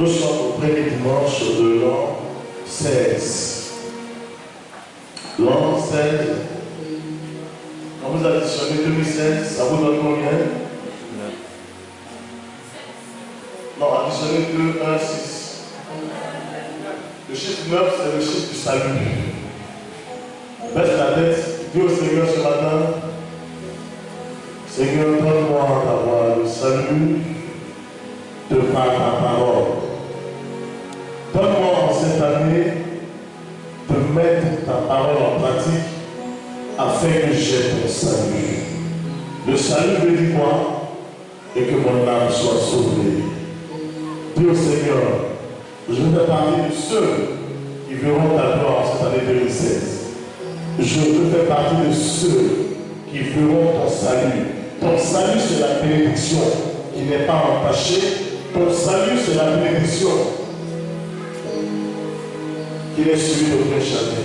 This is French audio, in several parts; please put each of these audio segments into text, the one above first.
Nous sommes au premier dimanche de l'an 16. L'an 16, quand vous additionnez 2016, ça vous donne combien? Non, additionnez 2, 1, 6. Le chiffre 9, c'est le chiffre du salut. Baisse la tête, dis au Seigneur ce matin, Seigneur, donne-moi d'avoir le salut de par ta parole. Donne-moi en cette année de mettre ta parole en pratique afin que j'aie ton salut. Le salut veut dire quoi? Et que mon âme soit sauvée. Dis au Seigneur, je fais partie de ceux qui verront ta gloire en cette année 2016. Je veux faire partie de ceux qui verront ton salut. Ton salut, c'est la bénédiction qui n'est pas entachée. Ton salut, c'est la bénédiction qui est suivie de aucun chagrin.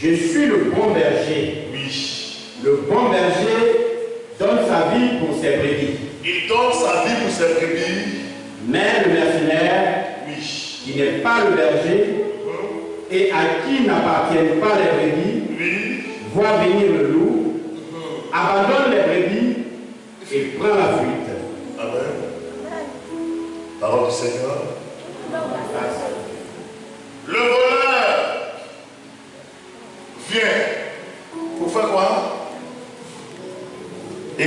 Je suis le bon berger. Oui. Le bon berger donne sa vie pour ses brebis. Il donne sa vie pour ses brebis. Mais le mercenaire, Oui. qui n'est pas le berger et à qui n'appartiennent pas les brebis, Oui. voit venir le loup, abandonne les brebis et prend la fuite. Amen. Parole du Seigneur. Le voleur vient pour faire quoi? Et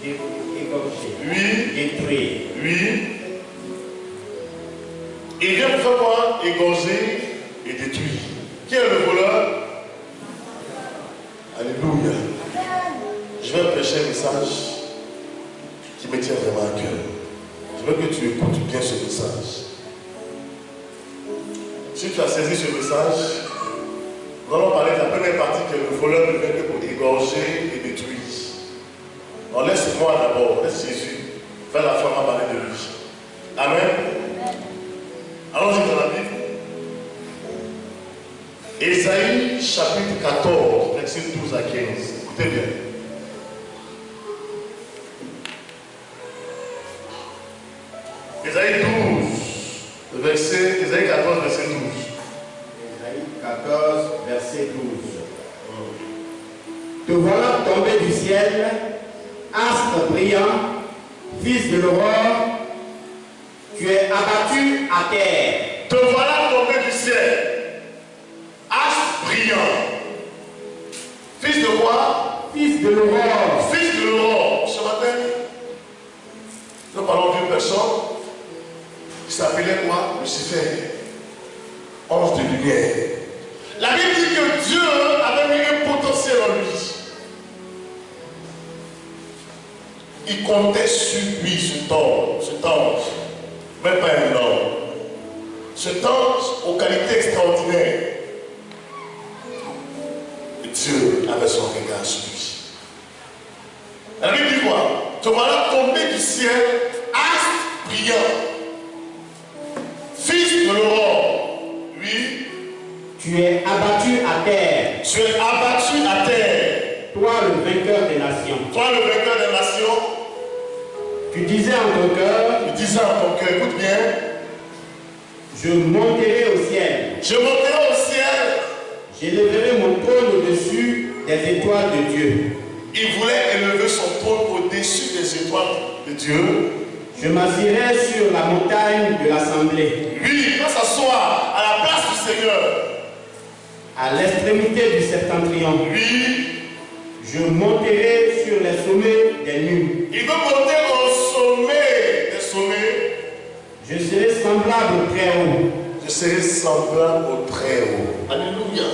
Égorger, oui, détruire. oui. Il vient pour faire quoi? Égorger et détruire. Qui est le voleur? Alléluia. Je vais prêcher un message qui me tient vraiment à cœur. Je veux que tu écoutes bien ce message. Si tu as saisi ce message, nous allons parler de la première partie que le voleur ne vient que pour égorger et détruire. Alors laisse-moi d'abord, laisse Jésus faire la femme à parler de lui. Amen. Allons-y dans la Bible. Ésaïe chapitre 14, verset 12 à 15. Écoutez bien. Ésaïe 12, Ésaïe 14, verset 12. Ésaïe 14, verset 12. Te voilà tombé du ciel, astre brillant, fils de l'aurore, tu es abattu à terre. Te voilà tombé du ciel, astre brillant. Fils de quoi? Fils de l'aurore. Fils de l'aurore. Ce matin, nous parlons d'une personne qui s'appelait quoi? Lucifer, ange de lumière. La Bible dit que Dieu avait mis un potentiel en lui. Il comptait sur lui, cet ange, mais pas un homme. Cet ange aux qualités extraordinaires. Dieu avait son regard sur lui. La Bible dit quoi? Te voilà tombé du ciel, astre brillant, fils de l'aurore. Oui. Tu es abattu à terre. Tu es abattu à terre. Toi le vainqueur des nations. Toi le vainqueur des nations. Tu disais en ton cœur. Tu disais en ton cœur, écoute bien. Je monterai au ciel. Je monterai au ciel. J'élèverai mon trône au-dessus des étoiles de Dieu. Il voulait élever son trône au-dessus des étoiles de Dieu. Je m'assirai sur la montagne de l'assemblée. Lui, il va s'asseoir à la place du Seigneur. À l'extrémité du septentrion. Lui, je monterai sur les sommets des nues. Il veut monter au sommet des sommets. Je serai semblable au très haut. Je serai semblable au très haut. Alléluia.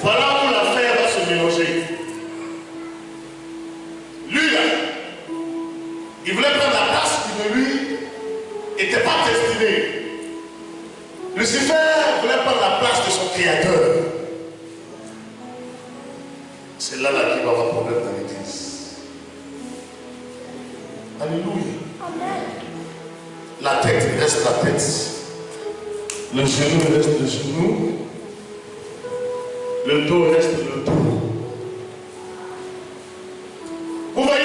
Voilà où l'affaire va se mélanger. Lui là, il voulait prendre la place qui ne lui était pas destinée. Lucifer voulait prendre la place de son créateur. C'est là qu'il va avoir problème dans l'église. Alléluia. Amen. La tête reste la tête. Le genou reste le genou. Le dos reste le dos. Vous voyez,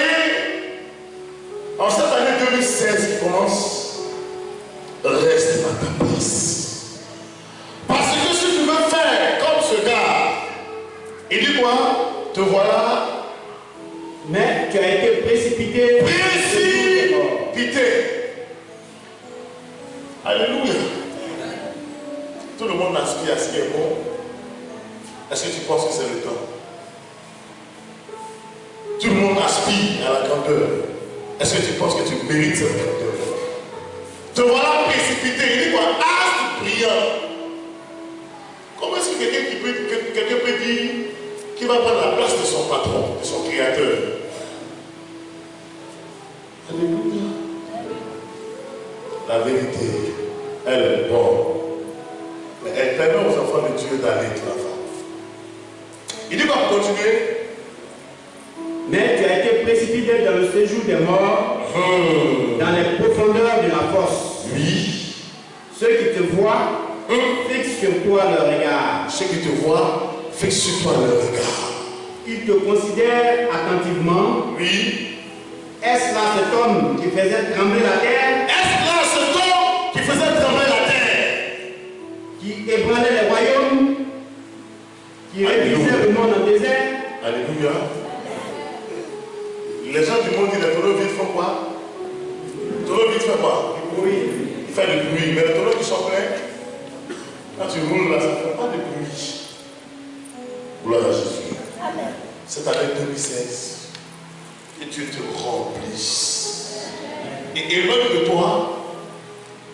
en cette année 2016 qui commence, reste à ta place. Parce que si tu veux faire comme ce gars, il dit quoi? Te voilà. Mais tu as été précipité. Précipité. Alléluia. Tout le monde aspire à ce qui est bon. Est-ce que tu penses que c'est le temps? Tout le monde aspire à la grandeur. Est-ce que tu penses que tu mérites cette grandeur? Te voilà précipité. Il dit quoi? Astre brillant. Comment est-ce que quelqu'un peut dire qu'il va prendre la place de son patron, de son créateur? Alléluia. La vérité, elle est bonne. Mais elle permet aux enfants de Dieu d'aller de l'avant. Il dit qu'on va continuer. Mais tu as été précipité dans le séjour des morts, dans les profondeurs de la fosse. Oui. Ceux qui te voient fixent sur toi le regard. Ceux qui te voient, fixe sur toi le regard. Ils te considèrent attentivement. Oui. Est-ce là cet homme qui faisait trembler la terre? Est-ce là cet homme qui faisait trembler la terre? Qui ébranlait les royaumes? Qui réduisait le monde en désert? Alléluia. Les gens du monde disent les taureaux vides font quoi? Les taureaux vides font quoi? Oui. Il fait du bruit. Mais les taureaux qui sont pleins, quand tu roules là, ça ne fait pas de bruit. Gloire à Jésus. Cette année 2016, que Dieu te remplisse. Et éloigne de toi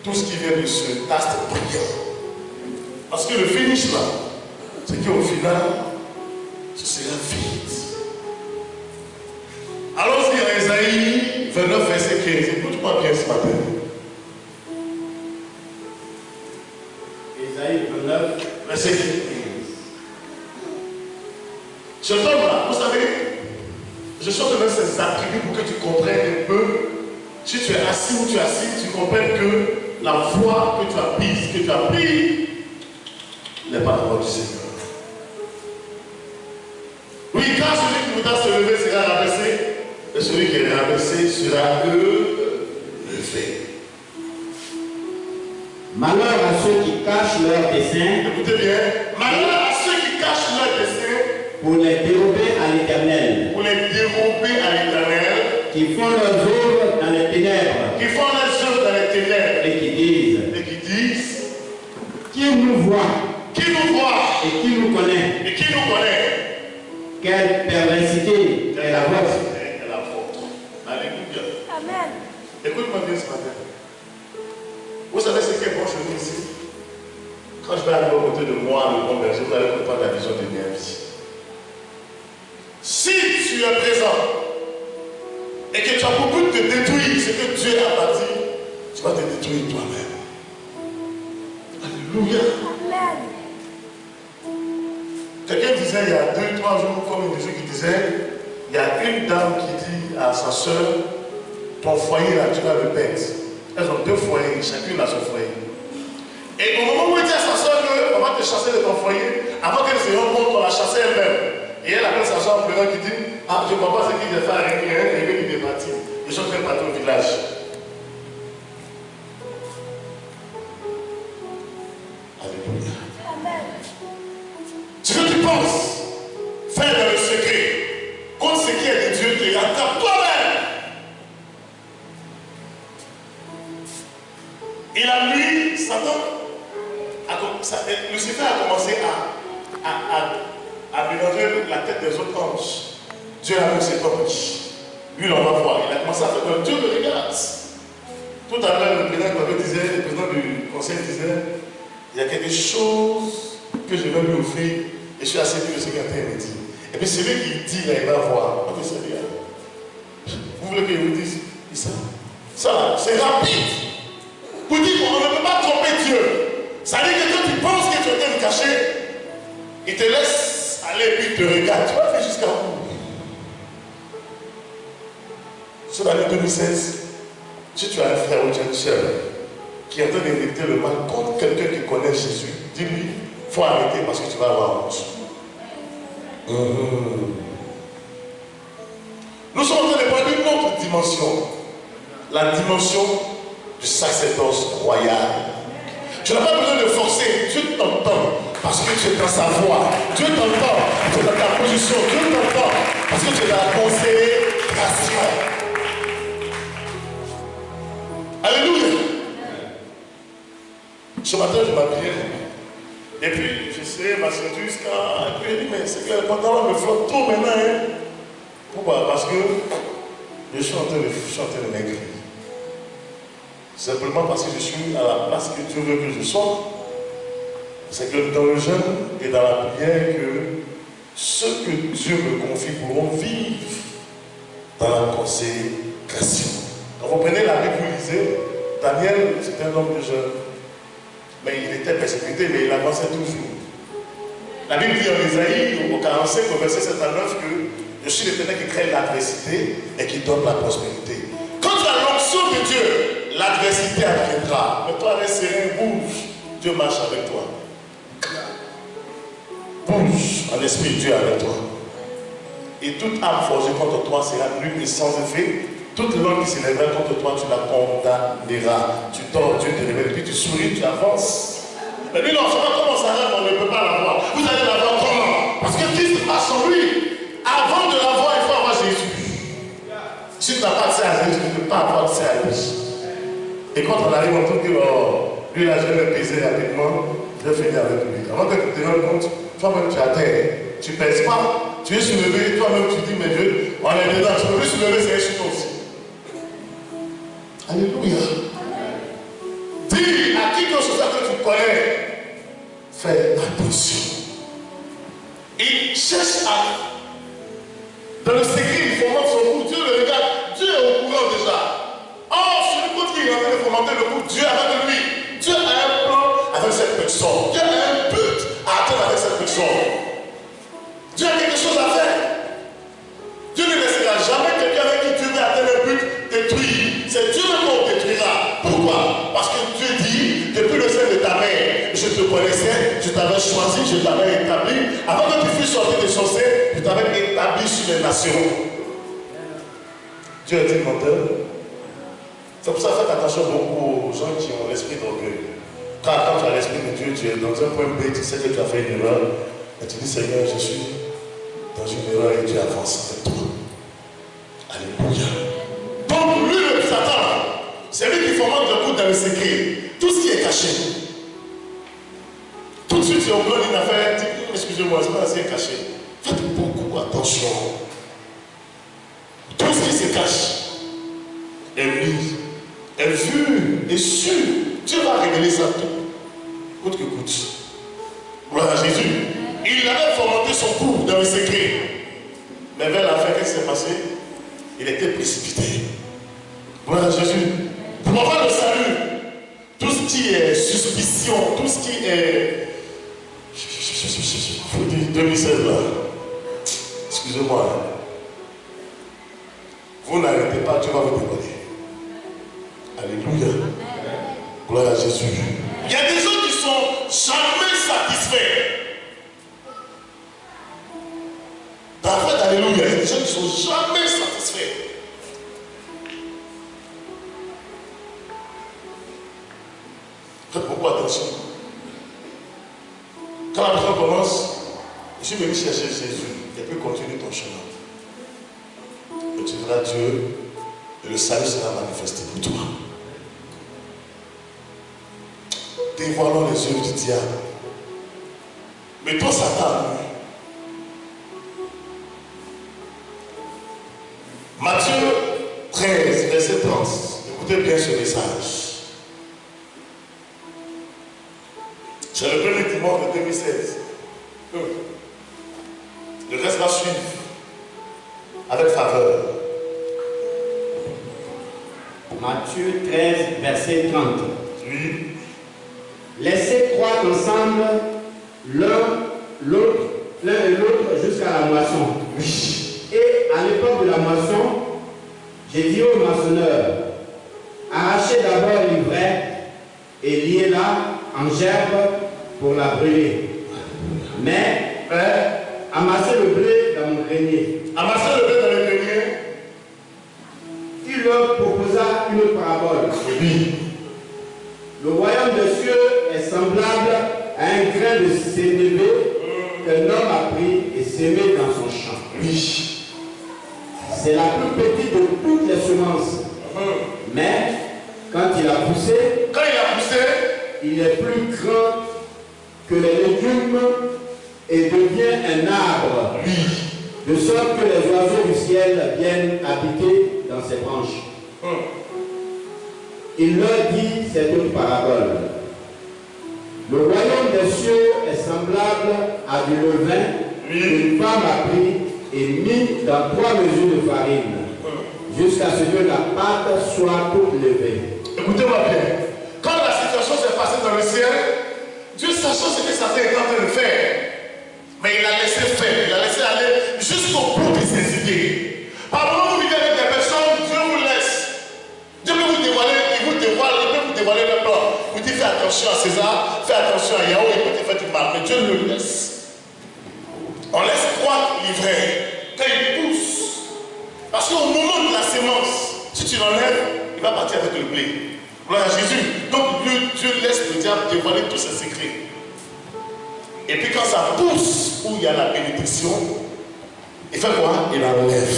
tout ce qui vient de ce taste brillant. Parce que le finish là, c'est qu'au final, ce sera vide. Allons-y à Esaïe 29, verset 15. Écoute-moi bien ce matin. Esaïe 29, Verset 15. Cet homme-là, vous savez, je suis en train de donner ces attributs pour que tu comprennes un peu. Si tu es assis ou tu es assis, tu comprennes que la voie que tu as prise, n'est pas la voie du Seigneur. Oui, quand celui qui voudra se lever sera rabaissé, et celui qui est rabaissé sera levé. malheur à ceux qui cachent leurs desseins. Écoutez bien, malheur à ceux qui cachent leurs desseins Pour les dérober à l'Éternel. pour les dérober à l'Éternel, Qui font leurs œuvres dans les ténèbres. qui font les œuvres dans les ténèbres Et qui disent, et qui disent, qui nous voit qui nous voit et qui nous connaît? et qui nous connaît, Quelle perversité est la vôtre. est la vôtre. Alléluia. Amen. Écoute-moi bien ce matin. Vous savez ce qui est bon chez nous ici? Quand je vais arriver aux côté de moi, le bon berger, vous allez comprendre la vision de bien vie. Si tu es présent et que tu as beaucoup de détruire ce que Dieu a bâti, tu vas te détruire toi-même. Alléluia. Amen. Quelqu'un disait il y a 2-3 jours, comme une musique qui disait, il y a une dame qui dit à sa soeur, ton foyer là, tu vas le perdre. Elles ont 2 foyers, chacune a son foyer. Et au moment où il dit à sa soeur qu'on va te chasser de ton foyer, avant qu'elle se rende compte, on l'a chassée elle-même. Et elle appelle sa soeur en pleurant qui dit, ah, je ne vois pas ce qu'il a fait avec rien, et il est débattu. Ils sont très partis au village. Alléluia. Amen. Ce que tu penses faire dans le secret, contre ce qui est de Dieu, te rattrape toi-même. Et la nuit, Lucifer a commencé à mélanger la tête des autres anges. Dieu a vu cet ange. Lui, on va voir. Il a commencé à faire Dieu le regarde. Tout à l'heure, le président du conseil disait, il y a quelque chose que je vais lui offrir. Et je suis assez dur de ce qu'il me dit. Et puis celui qui dit, là, il va voir. Ok, c'est bien. Vous voulez que je vous dise ça, c'est rapide. Pour dire qu'on ne peut pas tromper Dieu. Ça veut dire que quand tu penses que tu es en train de cacher, il te laisse aller et puis il te regarde. Tu vas faire jusqu'à où? Sur l'année 2016, si tu as un frère ou tu as une soeur qui est en train d'éviter le mal contre quelqu'un qui connaît Jésus, dis-lui, il faut arrêter parce que tu vas avoir honte. Nous sommes en train de prendre une autre dimension. La dimension du sacerdoce royal. Tu n'as pas besoin de forcer. Dieu t'entend parce que tu es dans sa voix. Dieu t'entend, tu es dans ta position. Dieu t'entend parce que tu es dans la consécration. Alléluia. Ce matin, je m'habillais. Et puis, je sais, ma ceinture jusqu'à. Et puis, j'ai dit, mais c'est que le pantalon me flotte trop maintenant. Hein? Pourquoi? Parce que je suis en train de maigrir. Simplement parce que je suis à la place que Dieu veut que je sois. C'est que dans le jeûne et dans la prière, que ceux que Dieu me confie pourront vivre dans la consécration. Quand vous prenez la Bible, vous lisez, Daniel, c'était un homme de jeûne. Mais il était persécuté, mais il avançait toujours. La Bible dit en Isaïe, au 45, au verset 7 à 9, que je suis l'Éternel qui crée l'adversité et qui donne la prospérité. Quand tu as l'onction de Dieu, l'adversité adviendra. Mais toi, reste serein, bouge. Dieu marche avec toi. bouge en esprit, Dieu est avec toi. Et toute âme forgée contre toi sera nulle et sans effet. Toute langue qui s'élèvera contre toi, tu la condamneras. Tu dors, Dieu te révèle, puis tu souris, tu avances. Mais lui, non, je ne sais pas comment ça va, on ne peut pas l'avoir. Vous allez l'avoir comment? Parce que Christ passe en lui. Avant de l'avoir, il faut avoir Jésus. Si tu n'as pas accès à Jésus, tu ne peux pas avoir accès à lui. Et quand on arrive, on trouve que lui, là, je vais me peser rapidement, je vais finir avec lui. Avant que tu te rendes compte, toi-même, tu es à terre. Tu ne pèses pas. Tu es soulevé, toi-même, tu dis, mais Dieu, on est dedans. Tu peux plus soulever, c'est un chute aussi. Alléluia. Dis à qui que ce soit que tu connais, fais attention. Il cherche à. Dans le secret, il fomente son coup. Dieu le regarde. Dieu est au courant déjà. Or, celui qui est en train de fomenter le coup, Dieu est avec lui. Dieu a un plan avec cette personne. Dieu a un but à atteindre avec cette personne. Dieu a quelque chose à faire. Dieu ne laissera jamais quelqu'un avec qui Dieu veut atteindre un but détruire. C'est Dieu qu'on détruira. Pourquoi? Parce que Dieu dit, depuis le sein de ta mère, je te connaissais, je t'avais choisi, je t'avais établi. Avant que tu fusses sorti de son sein, je t'avais établi sur les nations. Dieu est-il menteur? C'est pour ça que faites attention beaucoup aux gens qui ont l'esprit d'orgueil. Car quand tu as l'esprit de Dieu, tu es dans un point B, tu sais que tu as fait une erreur, et tu dis, Seigneur, je suis dans une erreur et Dieu avance avec toi. Alléluia. Donc lui, le Satan, c'est lui qui fomente le coup dans le secret. Tout ce qui est caché. Tout de suite, si on donne une affaire, excusez-moi, c'est pas assez caché. Faites beaucoup attention. Tout ce qui se cache est vu et sûr. Dieu va révéler ça tout. Coûte que coûte. Gloire à Jésus. Il avait fomenté son coup dans le secret. Mais vers la fin, qu'est-ce qui s'est passé? Il était précipité. Gloire à Jésus. Pour avoir le salut, tout ce qui est suspicion, tout ce qui est. Je vous dis 2016 là. Excusez-moi. Vous n'arrêtez pas, Dieu va vous dévoiler. Alléluia. Gloire à Jésus. Il y a des gens qui sont jamais satisfaits. Dans la fête, alléluia, il y a des gens qui ne sont jamais satisfaits. Faites beaucoup attention. Quand la personne commence, je suis venu chercher Jésus et puis continue ton chemin. Et tu verras Dieu et le salut sera manifesté pour toi. Dévoilons les œuvres du diable. Mais toi, Satan, Matthieu 13, verset 30. Écoutez bien ce message. C'est le premier dimanche de 2016. Le reste va suivre avec faveur. Matthieu 13, verset 30. Oui. Laissez croître ensemble l'un et l'autre jusqu'à la moisson. Oui. Et à l'époque de la moisson, j'ai dit au moissonneur, arrachez d'abord l'ivraie et liez-la en gerbe pour la brûler. Mais amassez le blé dans mon grenier. Amassez le blé dans le grenier. Il leur proposa une autre parabole. Oui. Le royaume des cieux est semblable à un grain de sénévé qu'un homme a pris et sémé dans son champ. Oui. C'est la plus petite de toutes les semences. Mais quand il a poussé, il est plus grand que les légumes et devient un arbre. Oui. De sorte que les oiseaux du ciel viennent habiter dans ses branches. Il leur dit cette autre parabole. Le royaume des cieux est semblable à du levain qu'une femme a pris et mis dans 3 mesures de farine, jusqu'à ce que la pâte soit toute levée. Écoutez-moi bien. Quand la situation s'est passée dans le ciel, Dieu sachant ce que Satan est en train de faire, mais il a laissé faire, il a laissé aller jusqu'au bout de ses idées. Par moment, vous vivez avec des personnes, Dieu vous laisse. Dieu peut vous dévoiler, il peut vous dévoiler le plan. Vous dites fais attention à César, fais attention à Yahweh, il peut te faire du mal, mais Dieu le laisse. On laisse croître l'ivraie quand il pousse. Parce qu'au moment de la sémence, si tu l'enlèves, il va partir avec le blé. Gloire à Jésus. Donc Dieu laisse le diable dévoiler tous ses secrets. Et puis quand ça pousse, où il y a la bénédiction, il fait quoi? Il enlève.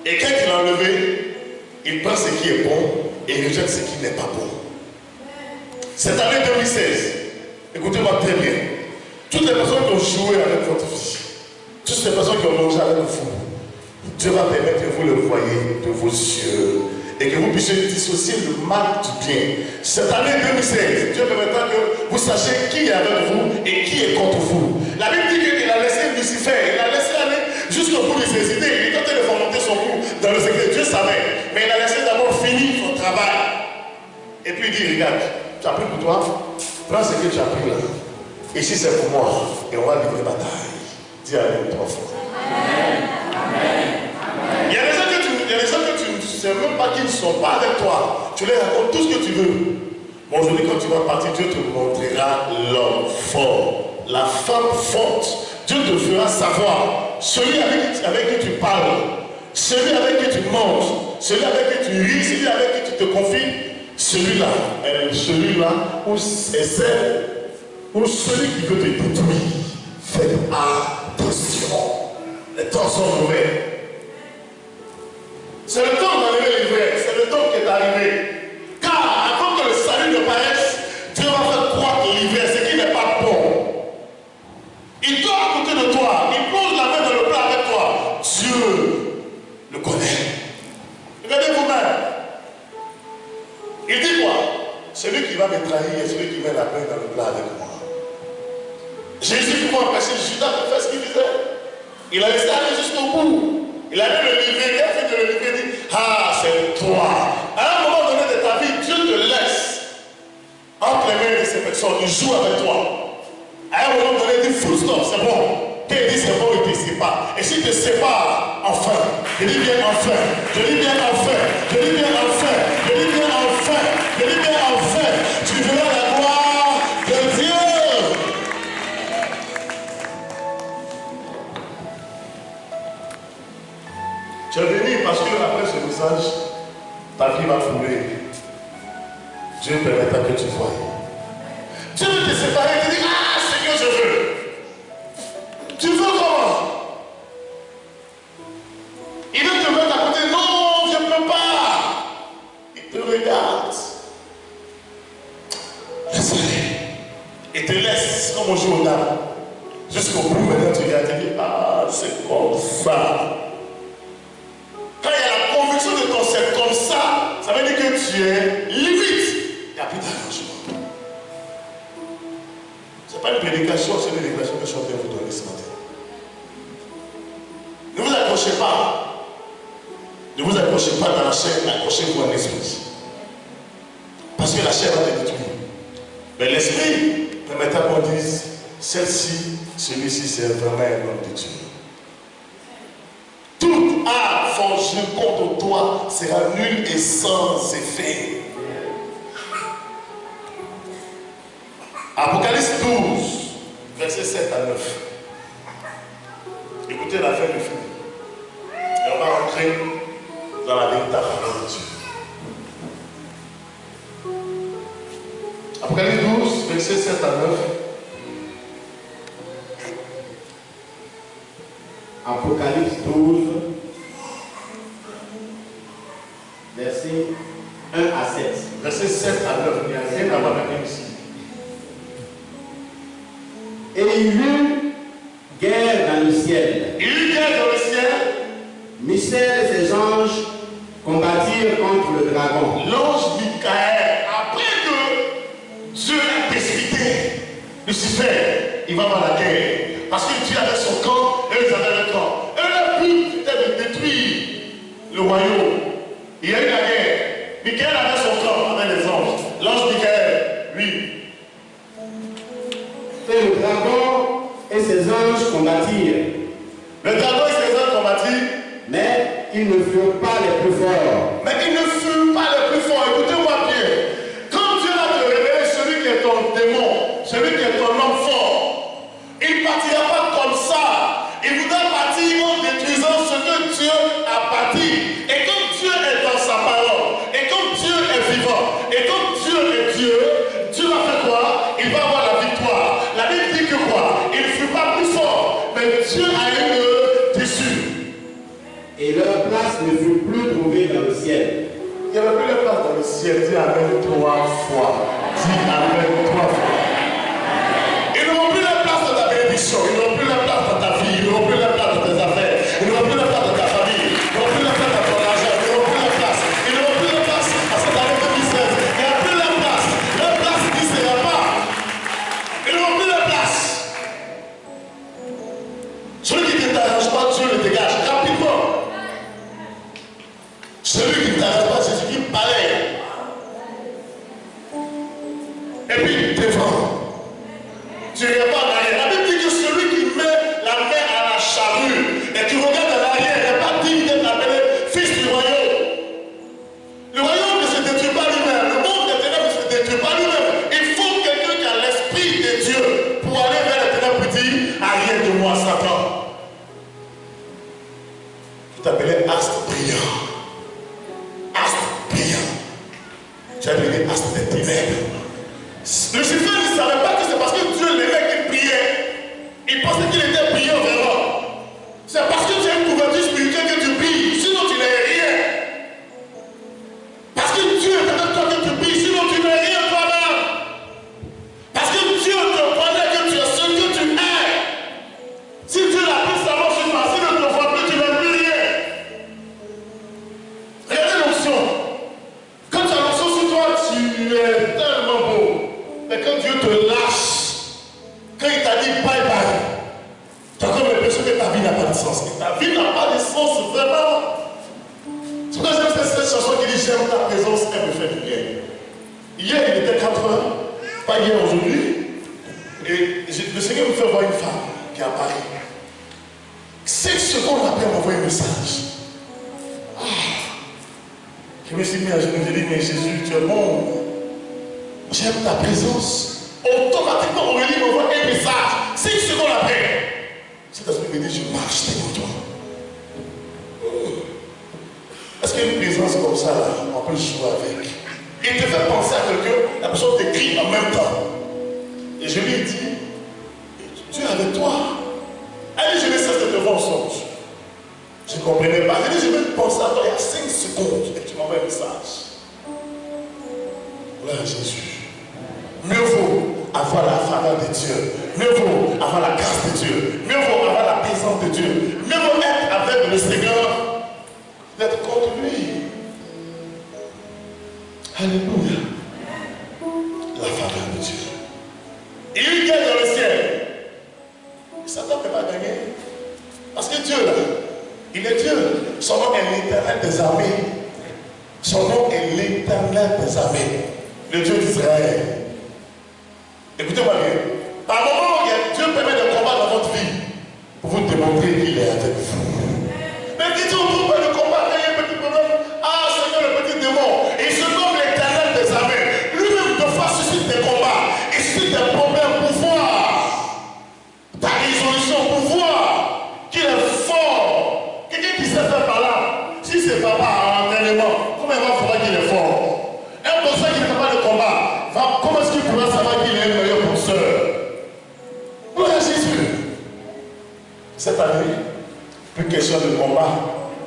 Et quand il a enlevé, il prend ce qui est bon et il rejette ce qui n'est pas bon. Cette année 2016, écoutez-moi très bien. Toutes les personnes qui ont joué avec votre vie, toutes les personnes qui ont mangé avec vous, Dieu va permettre que vous le voyez de vos yeux et que vous puissiez dissocier le mal du bien. Cette année 2016, Dieu permettra que vous sachiez qui est avec vous et qui est contre vous. La Bible dit qu'il a laissé Lucifer, il a laissé aller jusqu'au bout de ses idées. Il tentait de faire monter son cou dans le secret. Dieu savait, mais il a laissé d'abord finir son travail. Et puis il dit, regarde, tu as pris pour toi, prends ce que tu as pris là. Ici c'est pour moi, et on va livrer bataille. Dis Amen 3 fois. Il y a des gens que tu ne sais même pas qui ne sont pas avec toi. Tu leur racontes tout ce que tu veux. Bon, aujourd'hui, quand tu vas partir, Dieu te montrera l'homme fort, la femme forte. Dieu te fera savoir celui avec qui tu parles, celui avec qui tu manges, celui avec qui tu ris, celui avec qui tu te confies. Celui-là, où c'est celle, où celui qui veut te détruire. Faites attention. Les temps sont mauvais. C'est le temps d'enlever l'ivraie, c'est le temps qui est arrivé. Car avant que le salut ne paraisse, Dieu va faire croître l'ivraie, ce qui n'est pas bon. Il dort à côté de toi, il pose la main dans le plat avec toi. Dieu le connaît. Regardez vous-même. Il dit quoi? Celui qui va me trahir est celui qui met la main dans le plat avec moi. Jésus, pour empêcher Judas de faire ce qu'il disait, il a laissé aller jusqu'au bout. Il a vu le livrer, il a fait de le livrer, il dit, ah, c'est toi. À un moment donné de ta vie, Dieu te laisse entre les mains de ces personnes, il joue avec toi. À un moment donné, il dit, full stop, c'est bon. Quand il dit c'est bon, il te sépare. Et s'il te sépare, enfin, je dis bien enfin, je dis bien enfin, je dis bien enfin, je dis bien enfin, je dis bien enfin, tu verras la gloire de Dieu. Tu es venu parce que après ce message, ta vie va fouler. Dieu permettra que tu voies. Dieu veut te séparer et te dire, ah Seigneur, je veux. Tu veux comment? Il veut te mettre à côté. Non, je ne peux pas. Il te regarde. Laisse-le. Et te laisse comme on joue aux dames. Jusqu'au bout, maintenant tu regardes et tu dis, ah, c'est comme ça. Quand il y a la conviction de ton c'est comme ça, ça veut dire que tu es limite. Il n'y a plus d'arrangement. Ce n'est pas une prédication, c'est une prédication que je suis en train de vous donner ce matin. Ne vous accrochez pas. Ne vous accrochez pas dans la chair, accrochez-vous en l'esprit. Parce que la chair va te détruire. Mais l'esprit permettra qu'on dise, celle-ci, celui-ci, c'est vraiment un homme de Dieu. Toute âme forgée contre toi sera nulle et sans effet. Apocalypse 12, versets 7 à 9. Écoutez la fin du film. Et on va rentrer dans la véritable parole de Dieu. Apocalypse 12, versets 7 à 9. Apocalypse 12, versets 1 à 7. Versets 7 à 9. Il n'y a rien à voir avec ici. Et il y eut guerre dans le ciel. Il y eut guerre dans le ciel. Michel et ses anges combattirent contre le dragon. L'ange Michael, après que Dieu a précipité Lucifer, il va dans la guerre. Parce que Dieu avait son camp, eux ils avaient le camp. Et leur but était de détruire le royaume. Il y a eu la guerre. Michael avait son camp avec les anges. L'ange Michael, lui. Et le dragon et ses anges combattirent. Le dragon et ses anges combattirent. Mais ils ne furent pas les plus forts. Mais ils ne furent pas les plus forts. Écoutez-moi bien. Quand Dieu va te révéler celui qui est ton démon, celui qui est ton homme fort, il ne partira pas comme ça Et comme Dieu est Dieu, Dieu va faire quoi? Il va avoir la victoire. La Bible dit que quoi? Il ne fut pas plus fort, mais Dieu a eu le dessus. Et leur place ne fut plus trouvée dans le ciel. Il n'y avait plus de place dans le ciel. Dis Amen 3 fois. Dis Amen 3 fois. Ils n'auront plus de place dans ta bénédiction. Ils n'auront plus de place dans ta vie. Ils n'auront plus de place dans tes affaires. Ils n'auront plus de place dans ta famille. Ils n'auront plus de place dans ton argent. Ils n'auront plus de place. Ils n'auront plus de place à cette année 2016. Il n'y a plus de place. Leur place n'existera pas. Ils n'auront plus de place. Celui qui ne t'arrange pas, Dieu le dégage rapidement. Celui qui ne t'arrange pas, c'est celui qui paraît. Et puis devant. Tu ne regardes pas en arrière. La Bible dit que celui qui met la main à la charrue et qui regarde en arrière n'est pas digne d'être appelé fils du royaume. Le royaume ne se détruit pas lui-même. Le monde des ténèbres ne se détruit pas lui-même. Il faut quelqu'un qui a l'esprit de Dieu pour aller vers les ténèbres et dire arrière de moi, Satan. Tu t'appelais astre brillant. Astre brillant. Tu as devenu astre des ténèbres. Lucifer ne savait pas que c'est parce que Dieu l'aimait qu'il priait. Il pensait qu'il était brillant vraiment. C'est parce que tu as une couverture spirituelle que tu brilles, sinon tu n'es rien. Parce que Dieu est avec toi que tu brilles, sinon tu n'es rien toi-même. Parce que Dieu te connaît que tu es ce que tu es. Si Dieu n'a plus sa mort sur toi, s'il ne te voit plus, tu n'es plus rien. Regardez l'onction. Quand tu as l'onction sur toi, tu es tellement beau. Mais quand Dieu te lâche, quand il t'a dit bye bye, tu as comme l'impression que ta vie n'a pas de sens. Et ta vie n'a pas de sens vraiment. C'est pourquoi j'aime cette chanson qui dit j'aime ta présence, elle me fait du bien. Hier il était 4 heures, pas hier aujourd'hui, et le Seigneur me fait voir une femme qui est à Paris. 5 secondes après m'envoie un message. Je me suis mis à genoux, j'ai dit mais Jésus, tu es bon. J'aime ta présence. Automatiquement, Aurélie m'envoie un message. 5 secondes après. Cet esprit me dit, je marche devant toi. Est-ce qu'il y a une présence comme ça, là, on peut jouer avec? Il te fait penser à quelqu'un, la personne t'écrit en même temps. Et je lui ai dit, Dieu est avec toi. Elle dit, je ne cesse de te voir en songe. Je ne comprenais pas. Elle dit, je vais penser à toi il y a 5 secondes. Et tu m'envoies un message. Voilà Jésus. Mieux vaut avoir la faveur de Dieu. Mieux vaut avoir la grâce de Dieu. Mieux vaut avoir la présence de Dieu. Mieux vaut être avec le Seigneur d'être contre lui. Alléluia. La faveur de Dieu. Il gagne dans le ciel. Et Satan ne peut pas gagner. Parce que Dieu, là, il est Dieu. Son nom est l'Éternel des armées. Son nom est l'Éternel des armées. Le Dieu d'Israël. Écoutez-moi bien. Par moment, Dieu permet des combats dans votre vie pour vous démontrer qu'il est avec vous. Mais dites-vous, vous pouvez le combat, il y a un petit problème. Ah, Seigneur, le petit démon. Il se nomme l'Éternel des armées. Lui-même, de fois, suscite des combats. Il suscite des problèmes pour voir ta résolution, pour voir qu'il est fort. Quelqu'un qui sait faire par là, si c'est papa en entraînement, comment il va savoir qu'il est fort? Un boxeur qui n'est pas de combat, comment est-ce qu'il pourra savoir qu'il est le meilleur boxeur? Gloire à Jésus. Cette année, plus question de combat,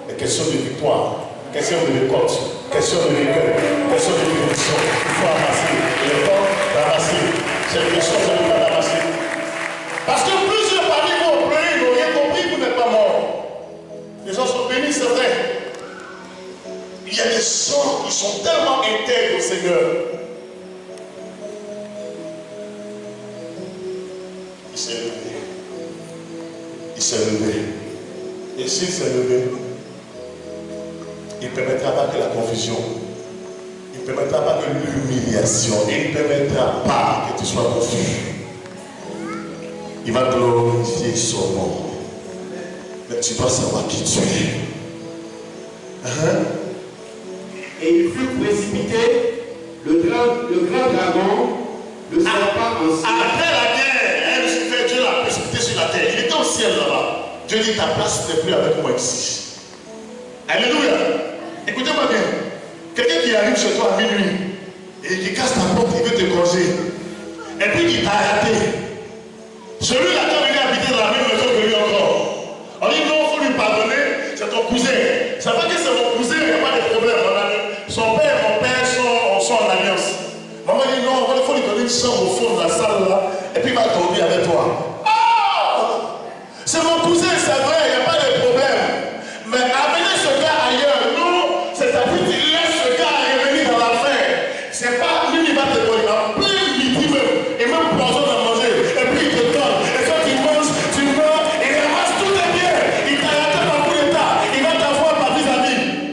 mais question de victoire, question de récolte, question de récolte, question de bénédiction. Il faut ramasser. Le temps ramasser. C'est une question de ramasser. Parce que plusieurs parmi vous ont pleuré, ils n'ont rien compris, vous n'êtes pas morts. Les gens sont bénis, c'est vrai. Il y a des gens qui sont tellement intègres au Seigneur. Il s'est levé. Il s'est levé. Et s'il s'est levé, il ne permettra pas que la confusion, il ne permettra pas que l'humiliation, il ne permettra pas que tu sois confus. Il va glorifier son nom. Mais tu dois savoir qui tu es. Et il fut précipité, le grand dragon, le serpent en ciel. Après la guerre, Dieu l'a précipité sur la terre. Il était au ciel là-bas. Dieu dit, ta place n'est plus avec moi ici. Alléluia. Écoutez-moi bien. Quelqu'un qui arrive chez toi à minuit et qui casse ta porte, il veut te causer. Et puis il t'a raté. Celui-là, quand il est habité dans la même maison que lui encore, on dit non, il faut lui pardonner, c'est ton cousin. Ça veut dire que c'est mon cousin, il n'y a pas de problème. Son père et mon père sont en alliance. Maman dit non, il faut lui donner une chambre au fond de la salle là, et puis il va dormir avec toi. Ah! C'est mon cousin, c'est vrai, il n'y a pas de problème. Mais amener ce gars ailleurs, non, c'est-à-dire qu'il laisse ce gars revenir dans la fin. C'est pas lui qui va te donner en plein midi même, et même poison à manger, et puis il te donne. Et quand tu manges, tu meurs, il ramasse tous tes biens. Il t'a raté par coup d'état, il va t'avoir par vis-à-vis.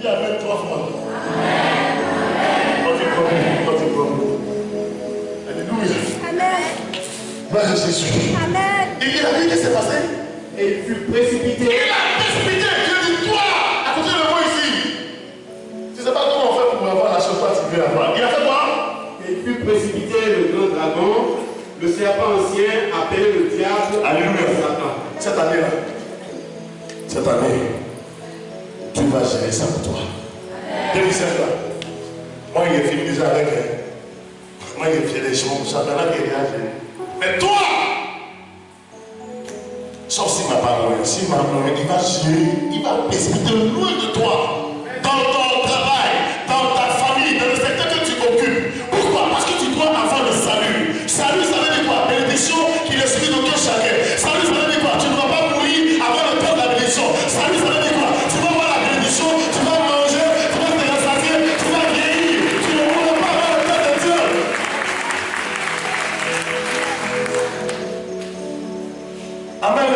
Dis amen 3 fois. Quand tu promets. Alléluia. Amen. Gloire à Jésus. Amen. Il a vu ce qui s'est passé. Et il fut précipité. Il a précipité. Dieu dit toi, à côté de moi ici. Tu ne sais pas comment on fait pour avoir la chose que tu veux avoir. Il a fait quoi? Et il fut précipité le grand dragon, le serpent ancien, appelé le diable. Alléluia. Satan. Cette année, tu vas gérer ça pour toi. 2005 là. Moi, il est fini déjà avec. Moi, il fait des choses. Satan là, il est réagi. Mais toi, sauf s'il ne m'a pas loin, s'il m'a loin, il va gérer, il va précipiter loin de toi, dans ton travail, dans ta famille, dans le secteur que tu occupes. Pourquoi? Parce que tu dois avoir le salut. Salut, ça veut dire quoi? Bénédiction qui est suivi de cœur chacun. Salut, ça veut dire quoi? Tu ne vas pas mourir avant le temps de la bénédiction. Salut, ça veut dire quoi? Tu vas avoir la bénédiction, tu vas manger, tu vas te rassasier, tu vas vieillir. Tu ne pourras pas avoir le temps de Dieu. Amen.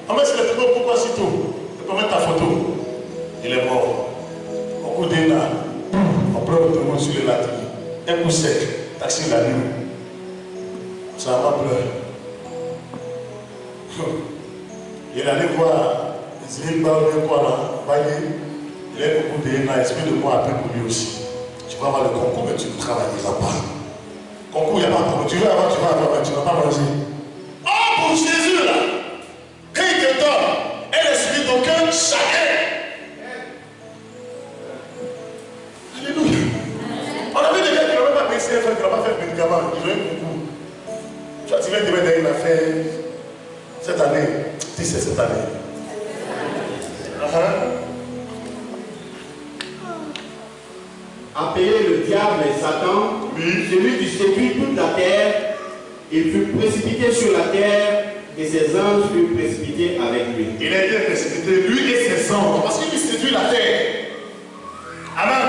Amen, c'est le truc pourquoi si tôt. Tu peux mettre ta photo. Il est mort. Au coup d'un an, on prend le monde sur le latin. Un coup sec, taxi la nuit. Ça va pleurer. Il est allé voir Israël Baoulé quoi là. Il est au coup d'un an, esprit de moi après pour lui aussi. Tu vas avoir le concours, mais tu ne travailleras pas. Concours, il n'y a pas de problème. Tu veux avoir, mais tu ne vas pas manger. Oh, pour Jésus là, quand il te donne, elle est suivie d'aucun chacun. Alléluia. On a vu des gars qui n'ont pas PCF, qui n'ont pas fait de médicaments, ils ont eu beaucoup. Tu vois, tu viens de mettre une affaire cette année. Si c'est cette année. Appelé le diable et Satan, celui qui séduit toute la terre, il fut précipité sur la terre et ses anges furent précipités avec lui. Il a été précipité, lui et ses anges, parce qu'il séduit la terre. Amen.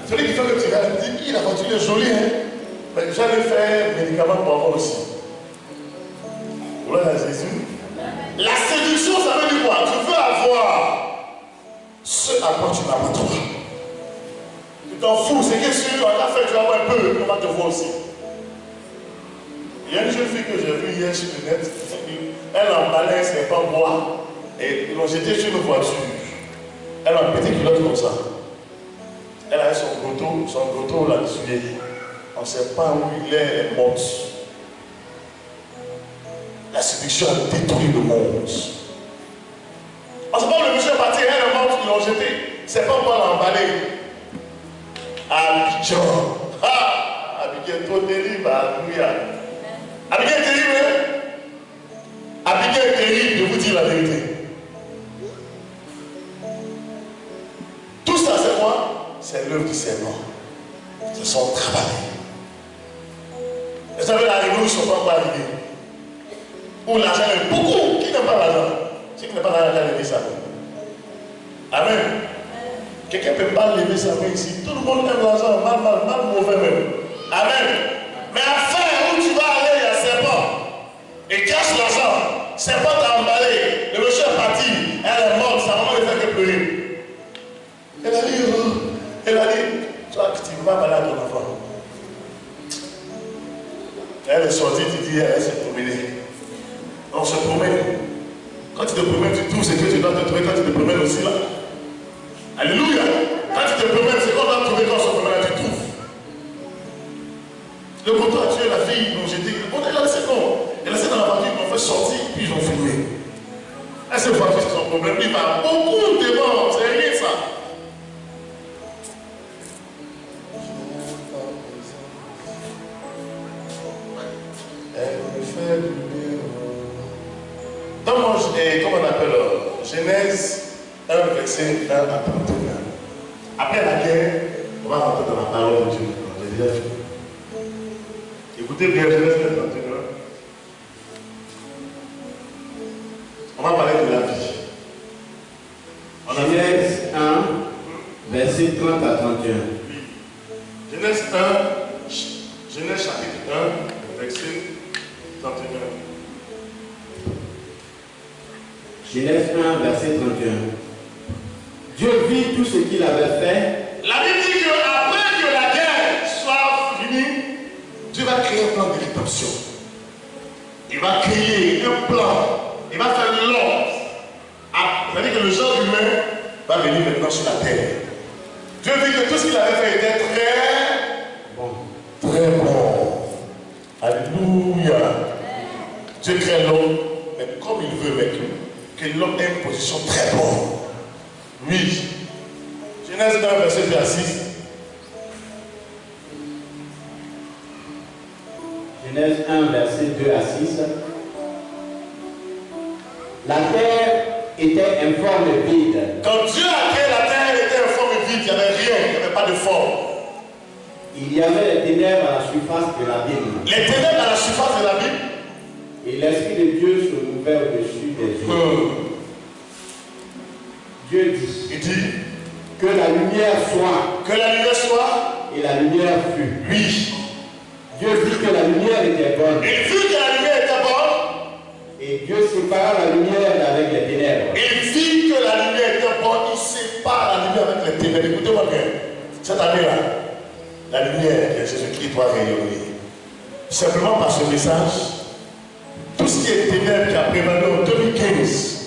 Celui qui fait le tirage, il dit, la voiture est jolie, hein. Mais j'allais faire médicaments pour avoir aussi. Gloire à Jésus. La séduction, ça veut dire quoi? Tu veux avoir ce à quoi tu n'as pas droit. Tu t'en fous, c'est que si on a fait, tu vas avoir un peu, on va te voir aussi. Il y a une jeune fille que j'ai vue hier sur le net, elle emballait ses pains bois et ils l'ont jeté sur une voiture. Elle a un petit culotte comme ça. Elle avait son gâteau là-dessus. On ne sait pas où il est, elle est morte. La séduction a détruit le monde. On ne sait pas où le monsieur est parti, elle est morte, ils l'ont jeté. C'est pas pour l'emballer. Abidjan. Ah, Abidjan, trop terrible, alléluia. Abidjan est terrible, hein? Abidjan est terrible, je vous dis la vérité. Tout ça, c'est quoi? C'est l'œuvre du Seigneur. C'est son travail. Vous savez, la révolution ne sont pas arrivée. Où l'argent est beaucoup. Qui n'a pas l'argent? Qui n'a pas l'argent, lever sa main. Amen. Quelqu'un ne peut pas lever sa main ici. Tout le monde aime l'argent, mal, mauvais même. Amen. Mais à la fin où tu vas aller, il y a un serpent. Et cache l'argent. Serpent t'a emballé. Le monsieur est parti. Elle est morte. Sa maman ne fait que pleurer. Elle a dit, toi, tu ne vas pas parler à ton enfant. Elle est sortie, tu dis, elle s'est promenée. On se promène. Quand tu te promènes, tu trouves ce que tu dois te trouver quand tu te promènes aussi là. Alléluia. Quand tu te promènes, c'est qu'on doit trouver quand on se promène là, tu trouves. Le couteau a tué la fille, donc j'ai dit, on est là, c'est bon. Elle est dans la voiture, ils m'ont fait sortir, puis ils ont filmé. Elle s'est voiture, c'est son problème. Il va beaucoup de morts, c'est rien ça. verset 1 à 31. Après la guerre, on va rentrer dans la parole de Dieu. J'ai déjà fini. Écoutez bien, Genèse 1 à 31. On va parler de la vie. Genèse 1, verset 30 à 31. Oui. Genèse chapitre 1, verset 31. Genèse 1, verset 31. Dieu vit tout ce qu'il avait fait. La Bible dit qu'après que la guerre soit finie, Dieu va créer un plan de rédemption. Il va créer un plan. Il va faire l'ordre. C'est-à-dire que le genre humain va venir maintenant sur la terre. Dieu dit que tout ce qu'il avait fait était très bon. Très bon. Alléluia. Dieu crée l'homme, mais comme il veut, mec, que l'homme ait une position très bonne. Oui. Genèse 1, verset 2 à 6. Genèse 1, verset 2 à 6. La terre était informe et vide. Quand Dieu a créé la terre, elle était informe et vide, il n'y avait rien, il n'y avait pas de forme. Il y avait les ténèbres à la surface de l'abîme. Les ténèbres à la surface de l'abîme. Et l'Esprit de Dieu se mouvait au-dessus des eaux. Dieu dit, Il dit que la lumière soit. que la lumière soit. Et la lumière fut. Oui. Dieu vit que la lumière était bonne. Il vit que la lumière était bonne. Et Dieu sépara la lumière d'avec les ténèbres. Il vit que la lumière était bonne. Il sépare la lumière avec les ténèbres. Écoutez-moi bien. Cette année-là, la lumière de Jésus-Christ doit rayonner. Simplement par ce message, tout ce qui est ténèbres qui a prévalu en 2015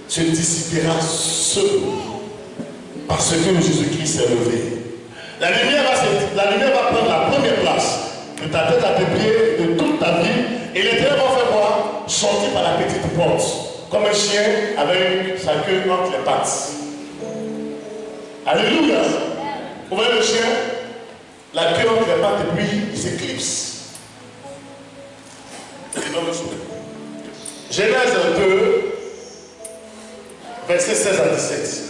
se dissipera seul. Parce que Jésus-Christ s'est levé. La lumière va prendre la première place de ta tête à tes pieds, de toute ta vie. Et les ténèbres vont faire quoi? Sortir par la petite porte. Comme un chien avec sa queue entre les pattes. Alléluia. Vous voyez le chien? La queue entre les pattes et puis il s'éclipse. Genèse 2, verset 16 à 17.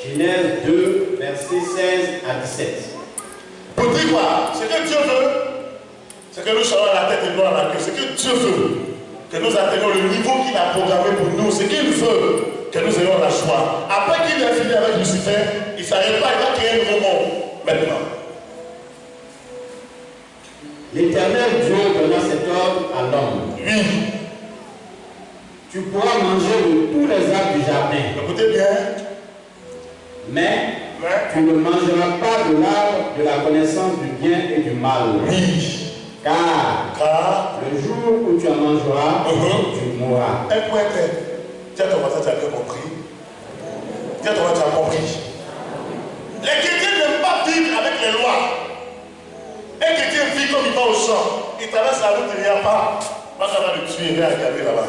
Genèse 2, verset 16 à 17. Pour dire quoi? Ce que Dieu veut, c'est que nous soyons à la tête et non à la queue. Ce que Dieu veut, que nous atteignons le niveau qu'il a programmé pour nous. Ce qu'il veut, que nous ayons la joie. Après qu'il ait fini avec Lucifer, il ne s'arrête pas, il va créer un nouveau monde. Maintenant. L'Éternel Dieu donna cet ordre à l'homme. Oui. Tu pourras manger de tous les arbres du jardin. Écoutez bien. Mais tu ne mangeras pas de l'arbre de la connaissance du bien et du mal. Oui. Car le jour où tu en mangeras, tu mourras. Un point clair. Tiens, ton voisin, tu as bien compris. Tiens, ton voisin, tu as compris. Les chrétiens n'aiment pas vivre avec les lois. Un chrétien vit comme il va au champ. Il traverse la route, il n'y a pas. Moi, ça va le tuer, il va regarder là-bas.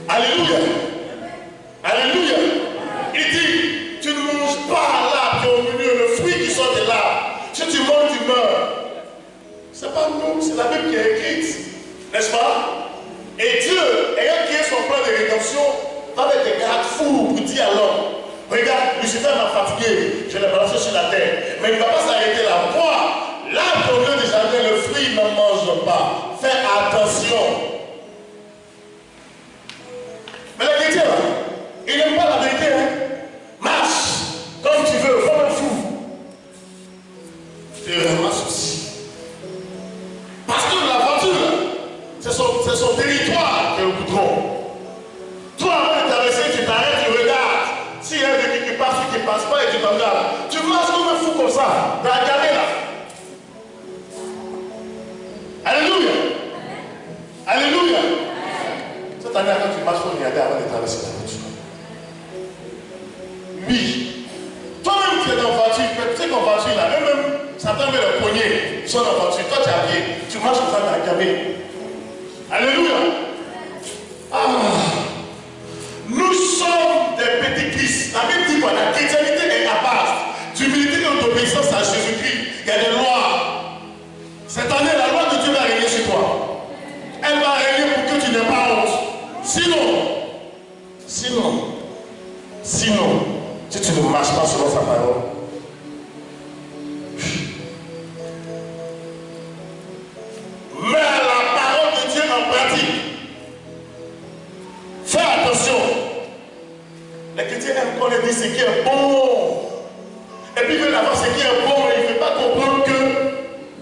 Alléluia. Alléluia. Il dit, tu ne manges pas l'arbre qui est au milieu, le fruit qui sort de l'arbre. Si tu manges, tu meurs. C'est pas nous, c'est la Bible qui est écrite. N'est-ce pas? Et Dieu, ayant créé son plan de rédemption, va avec des garde-fous pour dire à l'homme, regarde, Lucifer m'a fatigué, je l'ai balancé sur la terre. Mais il ne va pas s'arrêter là. Moi, l'arbre au milieu du jardin, le fruit, il ne mange pas. Fais attention. Mais les chrétiens, ils n'aiment pas la vérité. Hein? Marche comme tu veux, comme un fou. Tu ramasses aussi. Parce que la voiture, c'est son territoire qui est au goudron. Toi, avant de traverser, tu t'arrêtes, tu regardes. S'il y a un véhicule qui passe, qui ne passe pas et tu t'en regardes, tu marches comme un fou comme ça, dans la galère là. Alléluia. Alléluia. Cette année, quand tu marches, il faut regarder avant de traverser ta voiture. Oui. Toi-même, tu es dans la voiture, tu sais qu'en voiture, là, même Satan met le poignet, ils sont dans la voiture, toi tu es habillé, tu marches comme ça dans la cabine. Alléluia. Ah. Nous sommes des petits Christ. La Bible dit quoi? La chrétienté est à base d'humilité et d'obéissance à Jésus-Christ. Il y a des lois. Cette année, la loi de Dieu va régner sur toi. Elle va régner pour que tu n'aies pas honte. Sinon, si tu ne marches pas selon sa parole. Mets la parole de Dieu en pratique. Fais attention. Les chrétiens aiment qu'on leur dise ce qui est bon. Et puis ils veulent avoir ce qui est bon, mais ils ne veulent pas comprendre que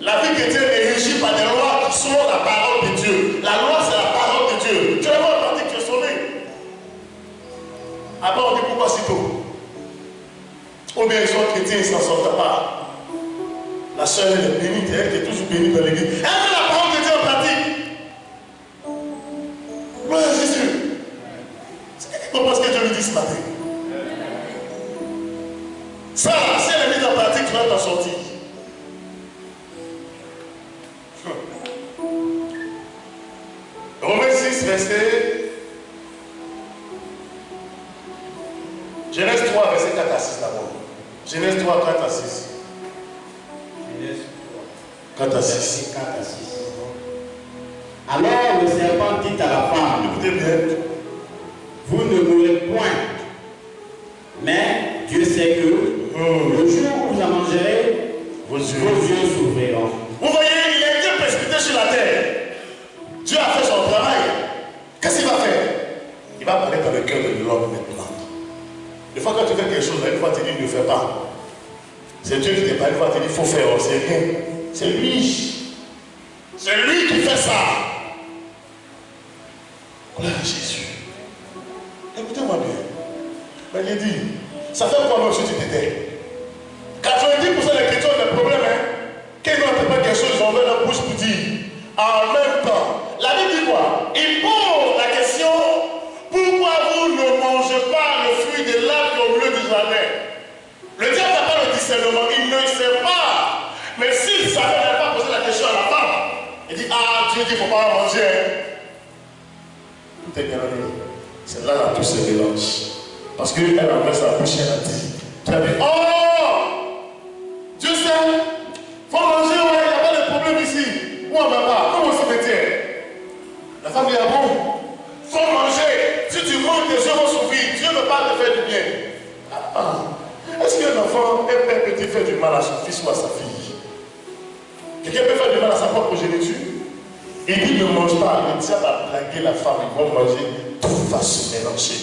la vie chrétienne est régie par des lois qui sont la parole de Dieu. La loi, c'est la parole de Dieu. Tu es en pratique, tu es sauvé. Après, on dit pourquoi si tôt? Ou bien ils sont chrétiens, ils ne s'en sortent pas. La soeur, elle est bénie, elle est toujours bénie dans l'église. Elle met la parole de Dieu en pratique. Gloire à Jésus. Tu comprends ce que Dieu lui dit ce matin? Ça, si elle est mise en pratique, tu vas t'en sortir. Romains 6, verset. Genèse 3, verset 4 à 6 d'abord. Genèse 3, 4 à 6. Genèse 3, 4 à 6. verset 4 à 6. Alors le serpent dit à la femme, Écoutez bien. vous ne mourrez point. Mais Dieu sait que le jour où vous en mangerez, Vos yeux s'ouvriront. Vous voyez, il a été précipité sur la terre. Dieu a fait son travail. Qu'est-ce qu'il va faire? Il va parler dans le cœur de l'homme maintenant. Une fois que tu fais quelque chose, une fois tu dis ne fais pas. C'est Dieu qui te parle, une fois tu dis il faut faire, c'est rien. C'est lui. C'est lui qui fait ça. Gloire à Jésus. Écoutez-moi bien. Mais il dit, ça fait quoi même si tu t'étais? 90% des chrétiens ont des problèmes, hein? Quand ils n'ont pas quelque chose, ils ont ouvert leur bouche pour dire. En même temps, la Bible dit quoi? Il pose la question, pourquoi vous ne mangez pas le fruit de l'arbre au milieu du jardin? Le diable n'a pas le discernement, il ne sait pas. Mais s'il savait, il n'avait pas posé la question à la femme. Il dit, ah, Dieu dit, il ne faut pas manger. Hein? Tout est bien allé. C'est là la touche se mélange. Parce qu'elle a ouvert sa bouche et elle a dit, tu as dit, oh, Dieu sait, il faut manger, ouais, il n'y a pas de problème ici. Où on ne va pas? Comment ça fait dire? La femme dit, ah bon, il faut manger. Si tu manges, tes yeux vont s'ouvrir. Dieu ne veut pas te faire du bien. Est-ce qu'un enfant, un père peut-il faire du mal à son fils ou à sa fille? Quelqu'un peut faire du mal à sa propre progéniture? Il dit ne mange pas. Le diable va blaguer la femme, ils vont manger, tout va se mélanger.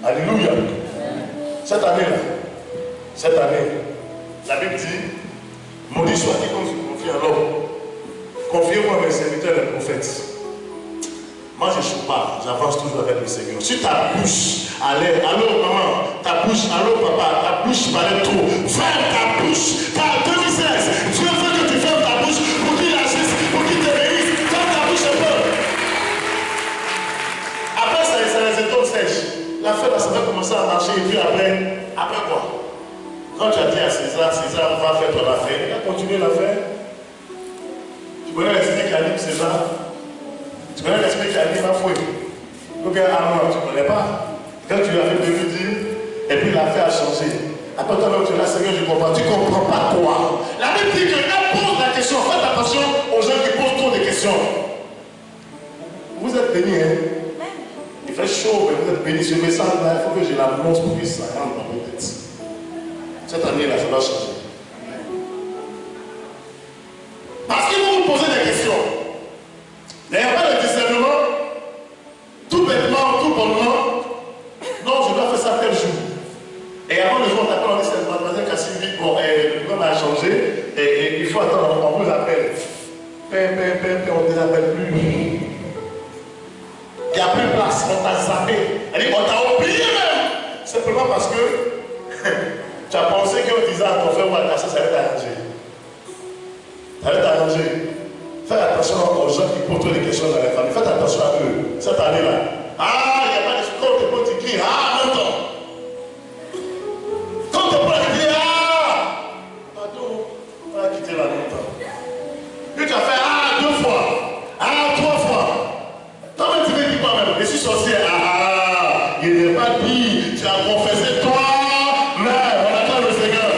Alléluia. Cette année, la Bible dit, maudit soit quiconque se confie à l'homme. Confiez-moi à mes serviteurs les prophètes. Moi je ne suis pas, j'avance toujours avec le Seigneur. Si ta bouche allait, allô maman, ta bouche, allô papa, ta bouche parlait trop, ferme ta bouche. Car 2016, Dieu veut que tu fermes ta bouche pour qu'il agisse, pour qu'il te bénisse. Ferme ta bouche un peu. Après ça les étonne sèches. La fête, ça va commencer à marcher et puis après quoi? Quand tu as dit à César, César va faire ton affaire, il a continué l'affaire. Tu connais l'esprit qui anime César? Tu connais l'esprit qui anime ma fouille? Ou bien Armand, tu ne connais pas? Quand tu lui as fait de dire, et puis l'affaire a changé. Après toi-même, tu dis, Seigneur, je comprends. Tu ne comprends pas quoi? La Bible dit que elle pose la question. Faites attention aux gens qui posent trop de questions. Vous êtes bénis, hein? Il fait chaud, mais vous êtes bénis. Ce message-là, il faut que je l'annonce pour que ça rentre dans vos têtes. Cette année-là, ça va changer. Parce qu'ils vont vous poser des questions. N'ayant pas le discernement, tout bêtement, tout bonnement, non, je dois faire ça tel jour. Et avant le jour, on t'appelle, on dit c'est mademoiselle Cassini, bon, le programme a changé, et il faut attendre, on vous appelle. On ne les appelle plus. Il n'y a plus de place, on t'a zappé. Elle dit, on t'a oublié même. Simplement parce que tu as pensé qu'en disant à ton frère ou à ta soeur, ça allait t'arranger. Ça allait t'arranger. Faites attention aux gens qui posent trop de questions dans les familles. Faites attention à eux. Cette année-là. Ah, il n'y a pas de score de bon qui crie. Ah, longtemps. Quand tu prends le cri, ah, pardon, on va quitter la longtemps. Puis tu as fait ah 2 fois. Ah 3 fois. Toi-même, tu veux dire quoi même? Je suis sorcier. Ah, il n'est pas dit. Tu as confessé toi. Mais on attend le Seigneur.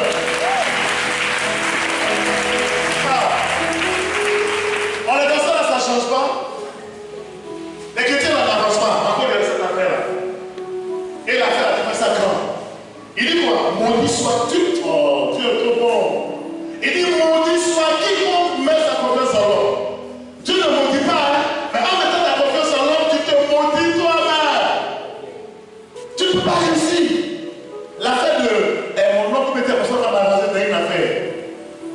On est dans ça, là, ça ne change pas. Les chrétiens n'avancent pas. Par contre, il y a cette affaire-là. Et l'affaire a fait ça quand? maudit soit-tu. Oh, Dieu est trop bon. Il dit maudit soit quiconque met sa confiance en l'homme. Tu ne maudis pas, hein? Mais en mettant ta confiance en l'homme, tu te maudis toi-même. Tu ne peux pas réussir. L'affaire de mon oncle était pour ça qu'on a rasé une affaire.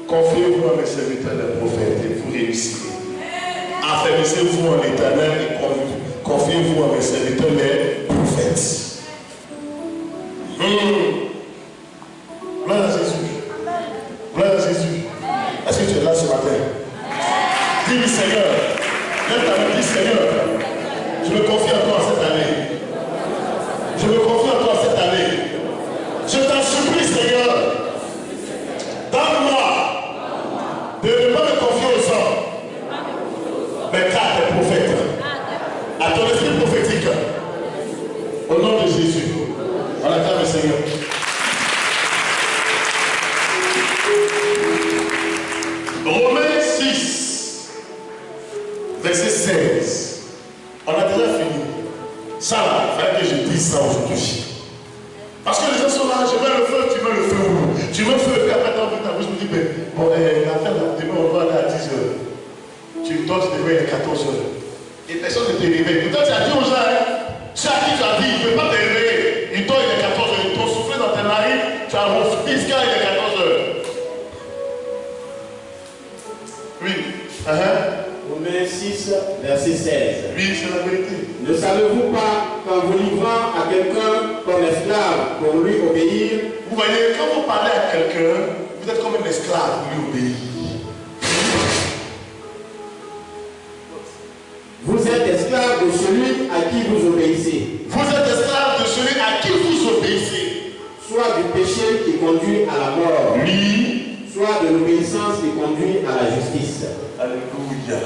Confiez-vous à mes serviteurs les prophètes et vous réussirez. Affermissez-vous en l'éternel et confiez-vous à mes serviteurs les prophètes. Gloire à Jésus. Gloire à Jésus. Est-ce que tu es là ce matin? Dis-lui Seigneur. Lève ta main, dis Seigneur. Je me confie en toi cette année. Je me confie en toi cette année. Je t'en supplie Seigneur. Donne-moi de ne pas me confier aux hommes, mais qu'à tes prophètes, à ton esprit prophétique, au nom de Jésus. On acclame le Seigneur. Romains 6, verset 16. On a déjà fini. Ça là, il fallait que je dise ça aujourd'hui. Parce que les gens sont là, je mets le feu, tu mets le feu où? Tu mets le feu, puis après tu as ta bouche, je me dis, mais bon, l'affaire là, demain on va aller à 10 h. Toi, tu te réveilles à 14 h. Et personne ne te réveille. Pourtant, tu as dit aux gens, c'est à qui tu as dit, il ne peut pas te réveiller. Il dort, il est 14 h. Ils t'ont soufflé dans tes narines, tu as refait car il est 14 h. Oui. Romains 6, verset 16. Oui, c'est la vérité. Ne savez-vous pas qu'en vous livrant à quelqu'un comme esclave pour lui obéir, vous voyez, quand vous parlez à quelqu'un, vous êtes comme un esclave pour lui obéir. vous êtes esclave de celui à qui vous obéissez, Vous êtes esclave de celui à qui vous obéissez. soit du péché qui conduit à la mort, Oui. soit de l'obéissance qui conduit à la justice. Alléluia.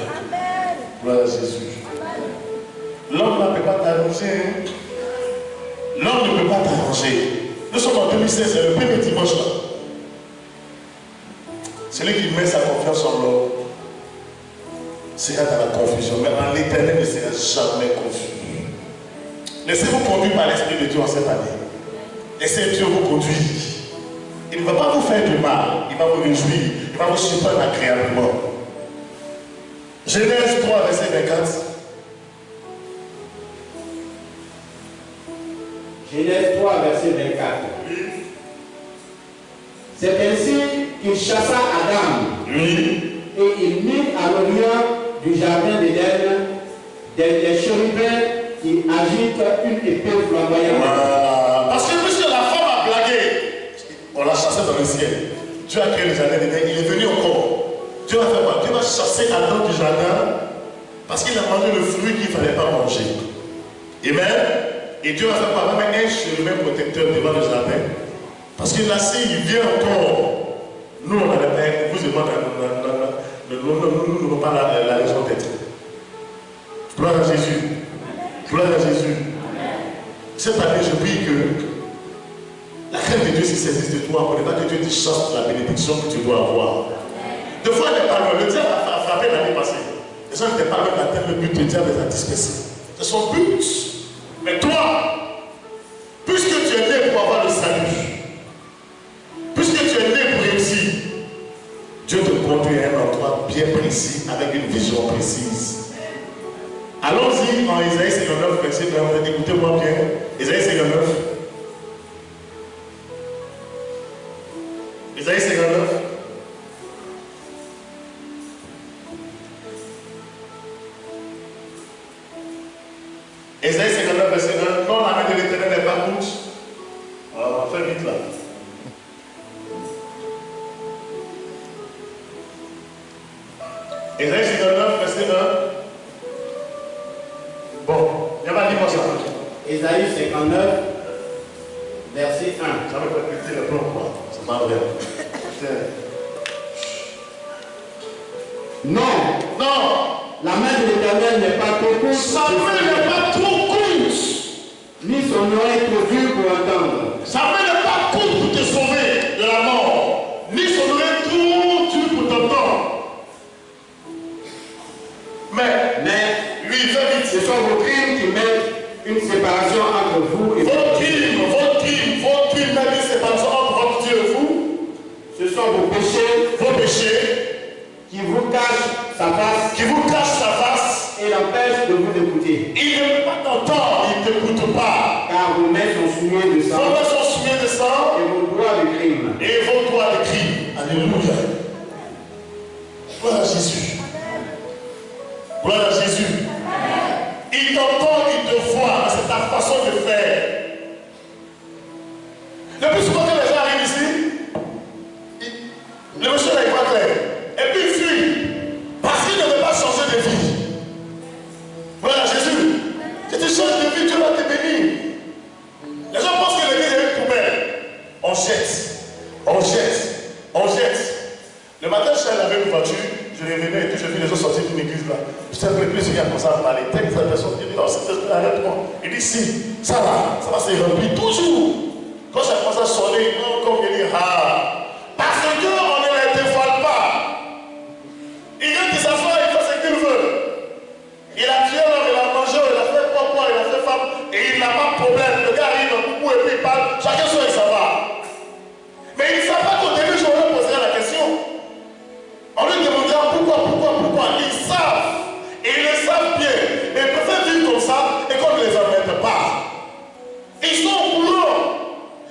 Gloire à Jésus. L'homme ne peut pas t'arranger. L'homme ne peut pas t'arranger. Nous sommes en 2016, c'est le premier dimanche là. Celui qui met sa confiance en l'homme sera dans la confusion. Mais en l'éternel ne sera jamais confus. Laissez-vous conduire par l'Esprit de Dieu en cette année. Laissez Dieu vous conduire. Il ne va pas vous faire du mal. Il va vous réjouir. Il va vous surprendre agréablement. Genèse 3, verset 24. Genèse 3, verset 24. C'est ainsi qu'il chassa Adam. Oui. Et il mit à l'orient du jardin d'Éden des chérubins qui agitent une épée flamboyante. Parce que monsieur, la femme a blagué. On l'a chassé dans le ciel. Dieu a créé le jardin d'Éden. Il est venu encore. Dieu va faire quoi? Dieu va chasser Adam du jardin parce qu'il a mangé le fruit qu'il ne fallait pas manger. Amen. Et Dieu va faire quoi? Il va mettre un chérubin protecteur devant le jardin. Parce que là, s'il vient encore, nous on a les pères, vous et moi, nous n'avons pas la raison d'être. Gloire à Jésus. Gloire à Jésus. Cette année, je prie que la crainte de Dieu se saisisse de toi. On ne pas que Dieu te chasse la bénédiction que tu dois avoir. Deux fois, il n'est pas loin. Le diable a frappé l'année passée. Les gens n'étaient pas loin d'atteindre le but. Le diable les a dispersés. C'est son but. Mais toi, puisque tu es né pour avoir le salut, puisque tu es né pour réussir, Dieu te conduit à un endroit bien précis, avec une vision précise. Allons-y en Isaïe 59, verset 20. Écoutez-moi bien. Isaïe 59. Isaïe 59. Isaïe 59, verset 1. Non, la main de l'Éternel n'est pas courte. Alors, on va faire vite là. Isaïe 59, verset 1. Bon, il va dire moi ça. Isaïe 59, verset 1. Ça va pas péter le plan, quoi. Ça marche bien. Non, Non, la main de l'Éternel n'est pas trop courte, sa main n'est pas trop courte. ni son oreille trop dure pour entendre. Sa main n'est pas courte pour te sauver de la mort, ni son oreille trop dure pour t'entendre. Mais, lui, il fait vite. Ce sont vos crimes qui mettent une séparation entre vous et vos crimes, mettent une séparation entre Alléluia. Gloire à Jésus. Gloire à Jésus. Il t'entend, il te voit, c'est ta façon de faire. Le plus souvent que les gens arrivent ici, le monsieur n'est pas clair. Et puis il fuit. Parce qu'il ne veut pas changer de vie. Voilà Jésus. Si tu changes de vie, Dieu va te bénir. Les gens pensent que l'église est une poubelle. On jette. On jette. On jette. Le matin, je suis allé avec une voiture. Je revenais et puis je vis les gens sortir d'une église là. Je suis un peu plus, il y a comme ça à parler. Telle personne qui dit non, arrête-moi. Il dit si, ça va se remplir toujours. Quand ça commence à sonner, non, comme il dit, ah, parce qu'on ne les dévoile pas. Il vient de s'asseoir, il fait ce qu'il veut. Il a tué l'homme, il a mangé, il a fait papa, il a fait femme, et il n'a pas de problème. Le gars arrive un coup et puis il parle, chacun soit il s'en va. Mais il ne savent pas qu'au début, je leur poserai la question. On lui demandera pourquoi. Ils savent, et ils le savent bien, mais ils préfèrent vivre comme ça et qu'on ne les emmène pas. Ils sont au courant.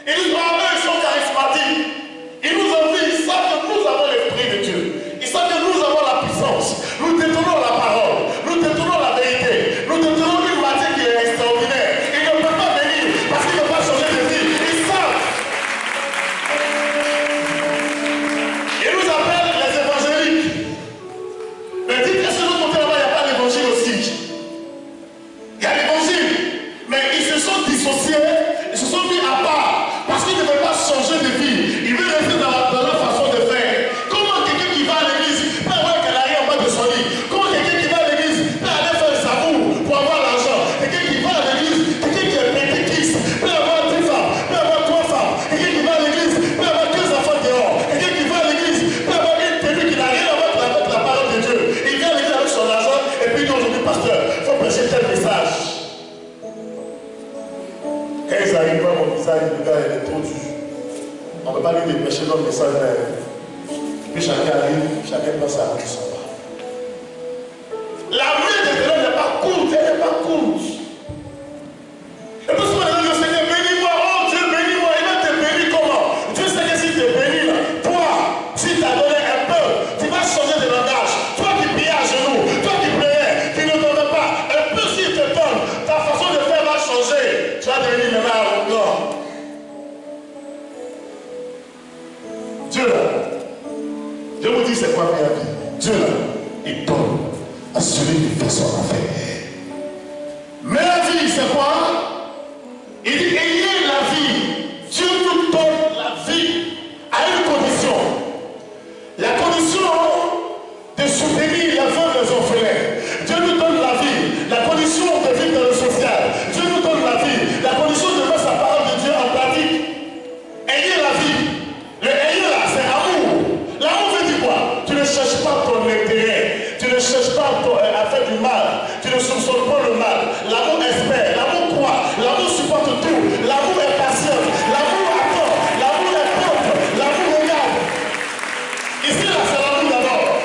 Ils disent, ah, eux, ils sont charismatiques. Ils nous envient, ils savent que nous avons l'Esprit de Dieu. Ils savent que nous avons la puissance. Nous détournons la parole. Nous détournons la vérité. Nous détournons une matière qui est extraordinaire. Ils ne peuvent pas venir parce qu'ils ne peuvent pas changer de vie. Ils savent. Ils nous appellent les évangéliques. Mais dites, est-ce que de l'autre côté là-bas, il n'y a pas d'évangile aussi? Il y a l'évangile. Mais ils se sont dissociés. Ils se sont mis à part. Parce qu'ils ne veulent pas changer de vie. Ils veulent rester dans leur façon de faire. Comment quelqu'un qui va à l'église peut avoir qu'elle arrive en bas de son lit? Comment quelqu'un qui va à l'église peut aller faire le savour pour avoir l'argent? Quelqu'un qui va à l'église, quelqu'un qui est pétéquiste, peut avoir 10 femmes, peut avoir 3 femmes. Quelqu'un qui va à l'église peut avoir 15 enfants dehors. Quelqu'un qui va à l'église peut avoir une tenue qui n'a rien à voir avec la parole de Dieu. Il vient à l'église avec son argent et puis il dit aujourd'hui, pasteur, il faut prêcher tel message. Quand ils arrivent à mon message, le gars il est trop dur. On ne peut pas lui dépêcher notre message. Puis chacun arrive, chacun passe à rentrer son pas. La main de Dieu n'est pas courte, elle n'est pas courte. Et puis souvent les gens disent, Seigneur, bénis-moi, oh Dieu, bénis-moi. Il va te bénir comment? Dieu sait que s'il te bénit là, toi, s'il t'a donné un peu, tu vas changer de langage. Toi qui priais à genoux, toi qui priais, qui ne donne pas, un peu s'il te donne, ta façon de faire va changer. Tu vas devenir le main arrogant. Dieu là, je vous dis c'est quoi bien vie. Dieu là, il donne à celui qui fait son affaire. Mais la vie, c'est quoi? Il dit, ayez la vie. Dieu nous donne la vie à une condition. La condition de soutenir la veuve et les orphelins. Dieu nous donne la vie. La condition de vivre dans le social. Dieu nous donne la vie. La condition de mettre sa parole de Dieu en pratique. Ayez la vie. Le ayez là, c'est amour. L'amour veut dire quoi? Tu ne cherches pas ton intérêt. Tu ne cherches pas à faire du mal. Tu ne soupçonnes pas le mal. L'amour espère. L'amour croit. L'amour supporte tout. L'amour est patient. L'amour attend. L'amour est propre. L'amour regarde. Ici là, c'est l'amour d'abord.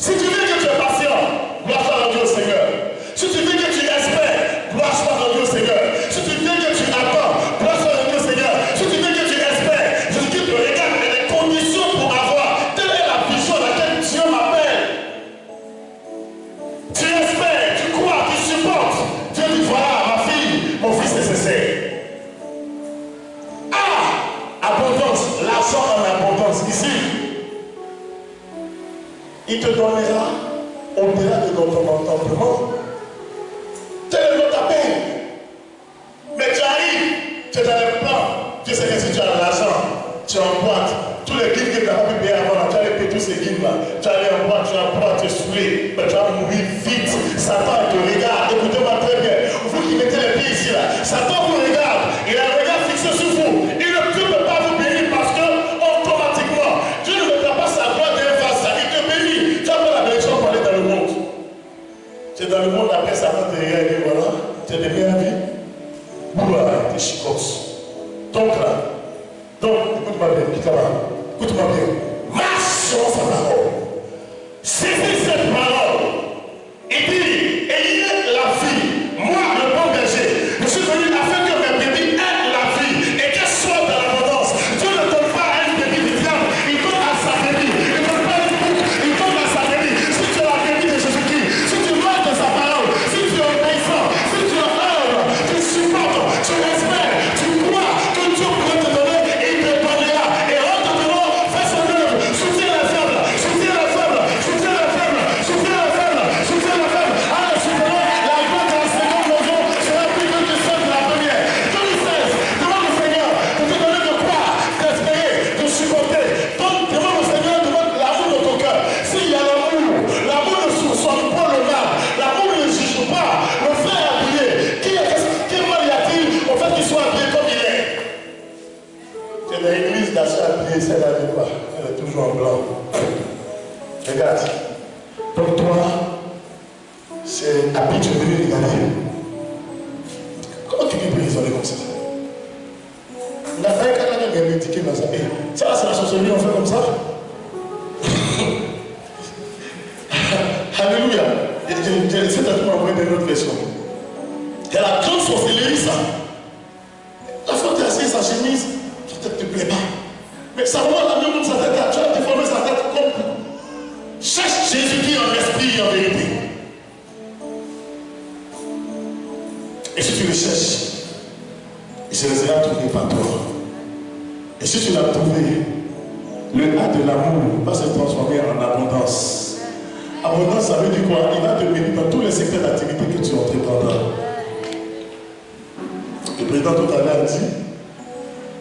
Si tu veux que tu es patient, gloire soit rendue au Seigneur. Si tu veux que tu espères, gloire soit rendue au Seigneur. Si tu veux que tu attends, gloire soit rendue au Seigneur. Si tu veux que tu espères, Jésus te regarde les conditions pour avoir. Telle est la vision à laquelle Dieu m'appelle. Tu espères, tu crois, tu supportes. Dieu dit voilà, ma fille, mon fils nécessaire. Ah, abondance, l'argent en abondance. Ici, il te donnera au-delà de notre entendement. Tel est notre appel. Mais tu arrives, tu es dans le plan. Tu sais que si tu as de l'argent, tu es en boîte. Tous les guides que tu n'as pas pu payer avant, tu as les payer tous ces guides là. Tu es allé en boîte, tu es saoulé, mais tu vas mourir vite. Satan te regarde, écoutez-moi très bien. Vous qui mettez les pieds ici là, Satan vous regarde, il a le regard fixé sur vous. Il ne peut pas vous bénir parce que automatiquement, Dieu ne mettra pas sa voix d'un vase, il te bénit. Tu as pas la bénédiction pour aller dans le monde. Tu es dans le monde, après Satan te regarde et dit voilà, tu es de meilleure vie. Voilà, t'es chicots. Donc là, écoute-moi bien, écoute-moi bien. Marche sur sa parole. Saisis cette parole. Et puis, ayez la vie. Moi, le bon berger, je suis venu afin que mes bébés aient la vie et qu'elles soient dans l'abondance. Dieu ne donne pas à une bébé de viande habillée, celle-là n'est pas. Elle est toujours en blanc. Regarde. Donc toi, c'est habillé, tu es venu regarder. Comment tu peux raisonner comme ça? La taille quand elle est indiquée dans ça. Ça là, c'est la sorcellerie, on fait comme ça. Alléluia. C'est à tout moment de notre version. Il y a la grande sorcellerie, ça. La fois tu as assis sa chemise, ça ne te plaît pas. Mais ça va la même sa tête, tu as déformé sa tête comme. Cherche Jésus-Christ en esprit et en vérité. Et si tu le cherches, il se laissera trouver par toi. Et si tu l'as trouvé, le A de l'amour va se transformer en abondance. Abondance, ça veut dire quoi? Il va te bénir dans tous les secteurs d'activité que tu entreprendras. Le président tout à l'heure dit,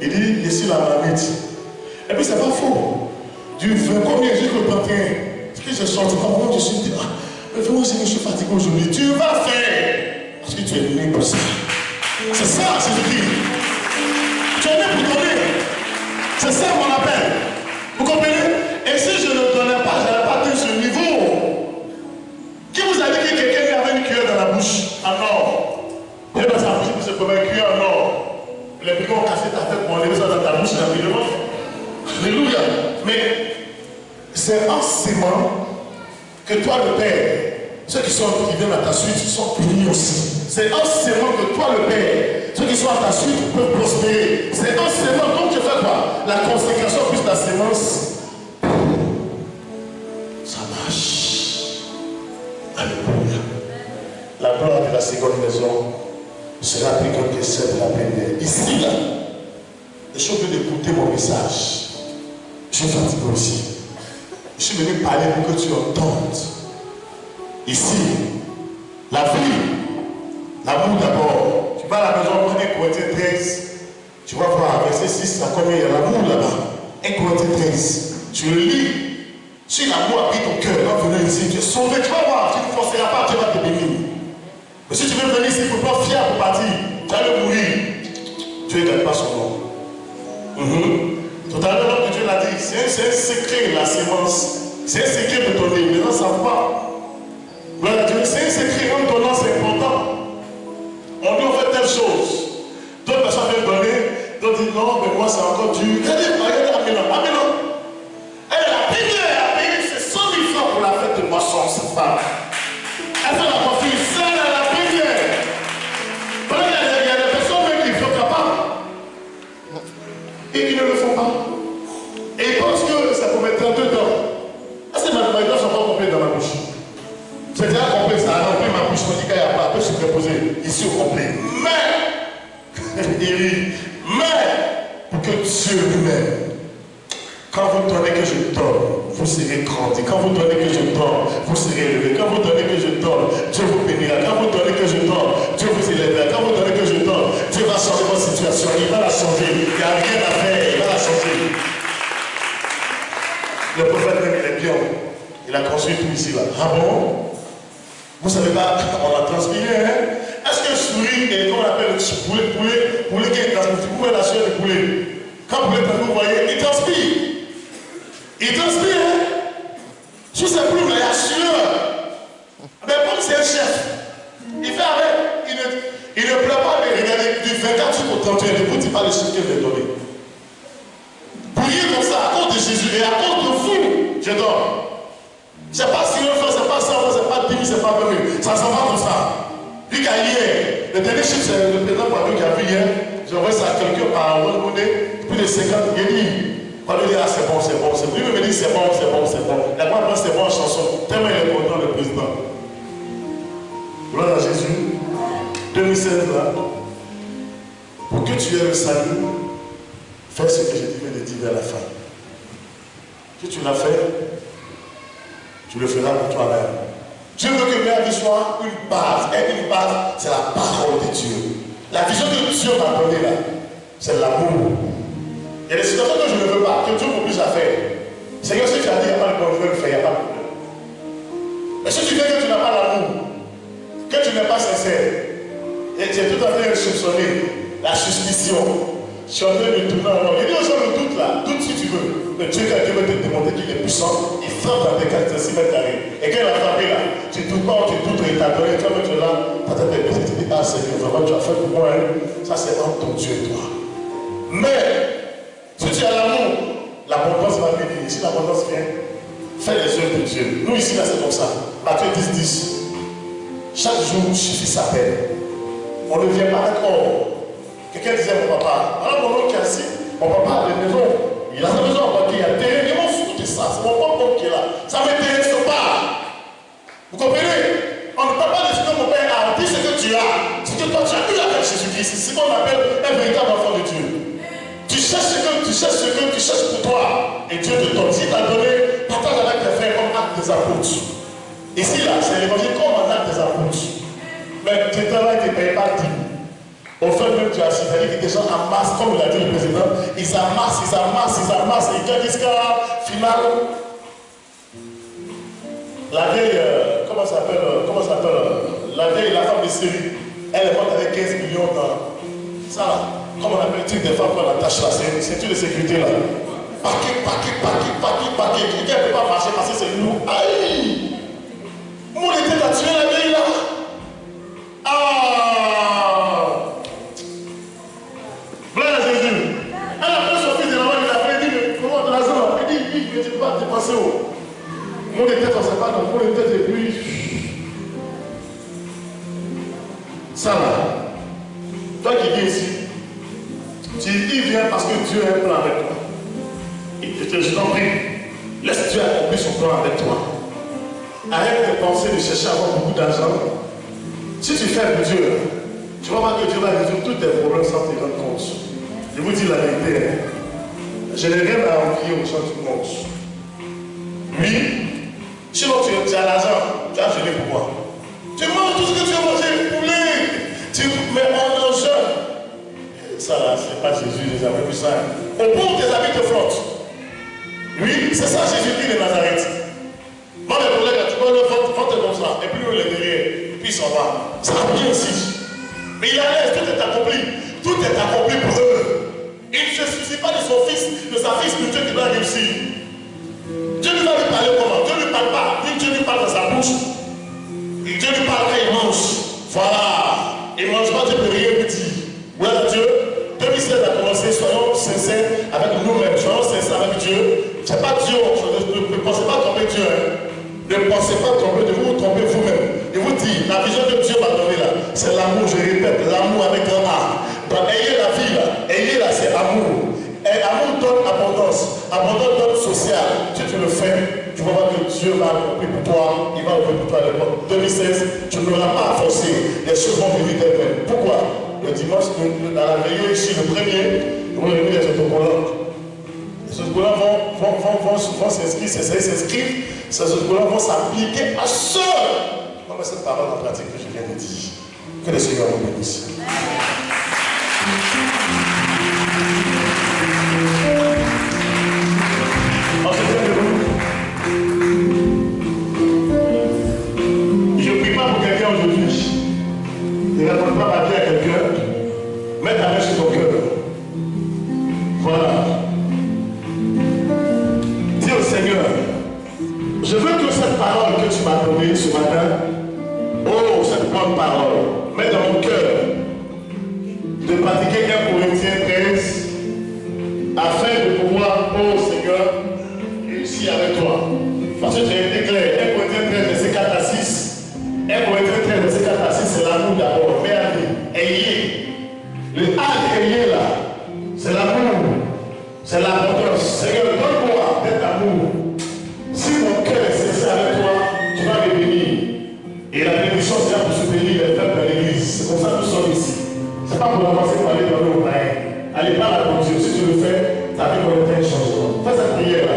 il dit, ici la marmite. Et puis c'est pas faux. Du 20 combien jusqu'au 31, ce que je sorti, comment je suis dit, ah, mais vraiment je suis fatigué aujourd'hui. Tu vas faire. Parce que tu es né pour ça. C'est ça, Jésus-Christ. Tu es né pour donner. C'est ça mon appel. Vous comprenez? Et si je ne donnais pas, je n'allais pas atteindre ce niveau. Qui vous a dit que quelqu'un avait une cuillère dans la bouche en or? Et dans sa bouche, il se prenait une cuillère en or. Les brigands ont cassé ta tête pour enlever ça dans ta bouche rapidement. Alléluia. Mais c'est en sémant que toi, le Père, ceux qui viennent à ta suite sont bénis aussi. C'est en sémant que toi, le Père, ceux qui sont à ta suite peuvent prospérer. C'est en sémant. Donc tu fais quoi? La consécration plus la sémence. Ça marche. Alléluia. La gloire de la seconde maison sera plus grande que celle de la première. Ici, là, je suis venu d'écouter mon message. Je suis fatigué aussi. Je suis venu parler pour que tu entendes. Ici, la vie, l'amour d'abord. Tu vas à la maison, prends 1 Corinthiens 13. Tu vas voir, verset 6, à combien il y a l'amour là-bas. 1 Corinthiens 13. Tu le lis. Si l'amour habite ton cœur, va venir ici, tu es sauvé, tu vas voir, tu ne forceras pas, Dieu va te bénir. Mais si tu veux venir ici, il ne faut pas fier pour partir. Tu vas le mourir. Dieu ne gagne pas son nom. Tout à l'heure, l'homme de Dieu l'a dit, c'est un secret la sémence. C'est un secret de donner. Les gens ne savent pas. Voilà, Dieu, c'est un secret. En donnant, c'est important. On dit on fait telle chose. D'autres personnes viennent donner, d'autres disent non, mais moi c'est encore dur. Regardez Amina. Elle a payé, c'est 100 000 francs pour la fête de moisson, cette femme. Elle fait la coiffure, celle elle a payé. Il y a des personnes même qui sont capables et qui ne le font pas. Et ils pensent que ça peut mettre 32 ans. Est-ce que mes doigts sont pas complets dans ma bouche? C'est déjà complet, ça a rempli ma bouche, on dit qu'il n'y a pas, peut se préposer ici au complet. Mais, pour que Dieu lui-même, quand vous donnez que je donne, vous serez grandi. Quand vous donnez que je donne, vous serez élevé. Quand vous donnez que je donne, Dieu vous bénira. Quand vous donnez que je donne, Dieu vous élèvera. Quand vous donnez que je donne, Dieu va changer votre situation. Il va la changer. Il n'y a rien à faire. Il va la changer. Le prophète même, il est bien. Il a construit tout ici là. Ah bon? Vous ne savez pas, on a transpiré, hein? Est-ce que souris et qu'on appelle poulet qui est transpiré, vous pouvez la sueur du poulet. Quand vous vous voyez, il transpire. Il transpire, hein? Sous ses plumes, il y a sueur. Mais comme c'est un chef, il fait avec, il ne pleure pas, mais regardez, du 24 jusqu'au 31, ne vous dites pas le chiffre qu'il va donner. Priez comme ça, à cause de Jésus et à cause de vous, je donne. Ce n'est pas 6 000 francs, ce n'est pas 100 francs, ce n'est pas 10 000, ce n'est pas 20 000. Ça s'en va comme ça. Lui, qu'à hier, le dernier chiffre, c'est le président Pablo qui a vu hier. J'ai envoyé ça à quelqu'un par One Money, plus de 50 000. Il dit, Pablo dit, ah, c'est bon, c'est bon. Lui me dit, c'est bon, c'est bon, c'est bon. La moi, c'est bon en chanson. Tellement il est content, le président. Gloire à Jésus. 2016, là. Pour que tu aies le salut, fais ce que je viens de dire vers la fin. Si tu l'as fait, tu le feras pour toi-même. Dieu veut que ma vie soit une base. Et une base, c'est la parole de Dieu. La vision que Dieu m'a donnée là, c'est l'amour. Il y a des situations que je ne veux pas, que Dieu m'oblige à faire. Seigneur, si tu as dit, il n'y a pas de problème, je vais le faire, il n'y a pas de problème. Mais si tu dis que tu n'as pas l'amour, que tu n'es pas sincère, et tu es tout à fait soupçonné, la suspicion, Je suis en train de tourner en rond. Il dit aux gens le doute là, doute si tu veux. Mais Dieu, quand Dieu veut te démontrer qu'il est puissant, il frappe dans tes 46 mètres carrés. Et quand il a frappé là, tu doutes pas, tu doutes, il t'a donné, tu vas mettre là, ta tête est baissée, tu dis, ah Seigneur, vraiment tu as fait pour moi. Hein. Ça c'est entre ton Dieu et toi. Mais, si tu as l'amour, l'abondance va venir. Si l'abondance vient, fais les œuvres de Dieu. Nous ici là c'est comme ça. Matthieu 10. Chaque jour suffit sa peine. On ne vient pas avec or. Quelqu'un disait à mon papa, alors mon oncle qui est assis, mon papa a des maisons, il a sa maison en banquier, il a terre, il m'en fout de ça, c'est mon propre qui est là. Ça ne m'intéresse pas. Vous comprenez? On ne parle pas de ce que mon père a, on dit ce que tu as, ce que toi tu as eu avec Jésus-Christ. C'est ce qu'on appelle un véritable enfant de Dieu. Tu cherches ce que tu cherches pour toi, et Dieu te donne. S'il t'a donné, partage avec tes frères comme acte des apôtres. Ici là, c'est l'évangile comme un acte des apôtres. Mais tu travailles, tu ne payes pas le dîme. Au fait même, tu as c'est-à-dire que des gens amassent, comme l'a dit le président, ils amassent, et quand jusqu'à final, la vieille, comment ça s'appelle, la vieille, la femme de série, elle est morte avec 15 millions dans ça là, comme on appelle des femmes pour la tâche là, c'est une de sécurité là. Paquet, quelqu'un ne peut pas marcher parce que c'est lourd. Aïe! Mon était à tuer la vieille là. Ah! Gloire à Jésus. Elle a pris son fils de maman, il a pris, il dit, mais comment de l'argent? Il dit, mais tu ne peux pas dépenser où? Mon était, on ne sait pas, donc mon était, et puis. Ça là. Toi qui viens ici, tu y viens parce que Dieu a un plan avec toi. Je t'en prie, laisse Dieu accomplir son plan avec toi. Arrête de penser de chercher à avoir beaucoup d'argent. Si tu fais de Dieu, tu vas voir que Dieu va résoudre tous tes problèmes sans te rendre compte. Je vous dis la vérité. Je n'ai rien à envier aux gens du monde. Oui, sinon tu as l'argent, tu as gêné pour moi. Tu manges tout ce que tu as mangé, poulet. Tu mets en jeune. Ça là, c'est pas Jésus, les amis, vu ça. Au bout tes habits te flottent. Oui, c'est ça Jésus-Christ de Nazareth. Moi, mes collègues, tu vois, le ventre comme ça, et puis le derrière, puis il s'en va. Ça va bien ici. Mais il a l'air, tout est accompli. Tout est accompli pour eux. Il ne se soucie pas de son fils, de sa fille spirituelle qui doit réussir. Dieu ne va lui parler comment? Dieu ne lui parle pas. Dieu lui parle dans sa bouche. Dieu lui parle quand il mange. Voilà. Il ne mange pas, Dieu ne peut rien lui dire. Voilà Dieu. 2016 a commencé, soyons sincères avec nous-mêmes, soyons sincères avec Dieu. C'est pas Dieu, ne pensez pas tromper Dieu. Hein. Ne pensez pas tromper, de vous tromper vous-même. Je vous dis, la vision que Dieu m'a donnée là, c'est l'amour, je répète, l'amour avec un A. Donc ayez la vie là, ayez là, c'est amour. Et amour donne abondance, abondance donne social. Si tu le fais, tu vas voir que Dieu va accomplir pour toi, il va accomplir pour toi à l'époque. 2016, tu n'auras pas à forcer, les choses vont venir d'elles-mêmes. Pourquoi? Le dimanche, dans la veillée ici, le premier, nous allons les autocollants. Les autocollants vont s'inscrire, ces autocollants vont s'appliquer à ceux. On met cette parole en pratique que je viens de dire. Que le Seigneur vous bénisse. On se tient debout. Je ne prie pas pour quelqu'un aujourd'hui. Ne réponds pas ma vie à quelqu'un. Mets ta main sur ton cœur. Voilà. Dis au Seigneur, je veux que cette parole que tu m'as donnée ce matin, oh, cette bonne parole, mets dans mon cœur de pratiquer 1 Corinthiens 13 afin de pouvoir, oh Seigneur, réussir avec toi. Parce que tu as été clair, 1 Corinthiens 13, verset 4 à 6. 1 Corinthiens 13, verset 4 à 6, c'est l'amour d'abord. Mais ayez. Le ayez là, c'est l'amour. C'est l'abondance. Seigneur, donne-moi cet amour. Si mon cœur est sincère avec toi, tu vas me bénir. Et la bénédiction sera pour soutenir les peuples de l'église. C'est comme ça que nous sommes ici. Ce n'est pas pour avancer pour aller dans le païen. Allez pas à la Dieu. Si tu le fais, ta vie va être un changement. Fais cette prière là.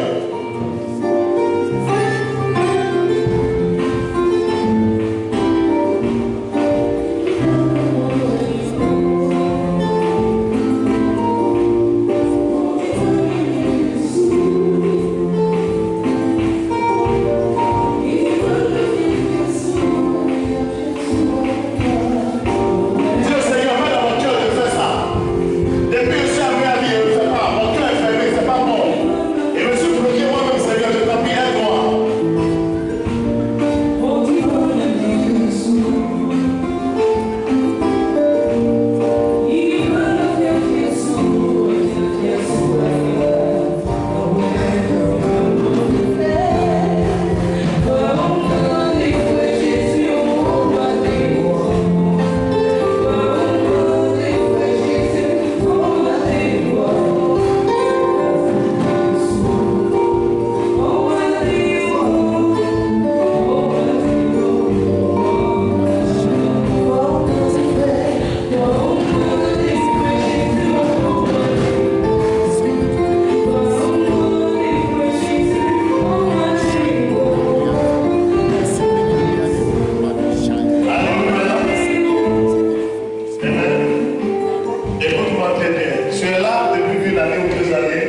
année ou 2 années,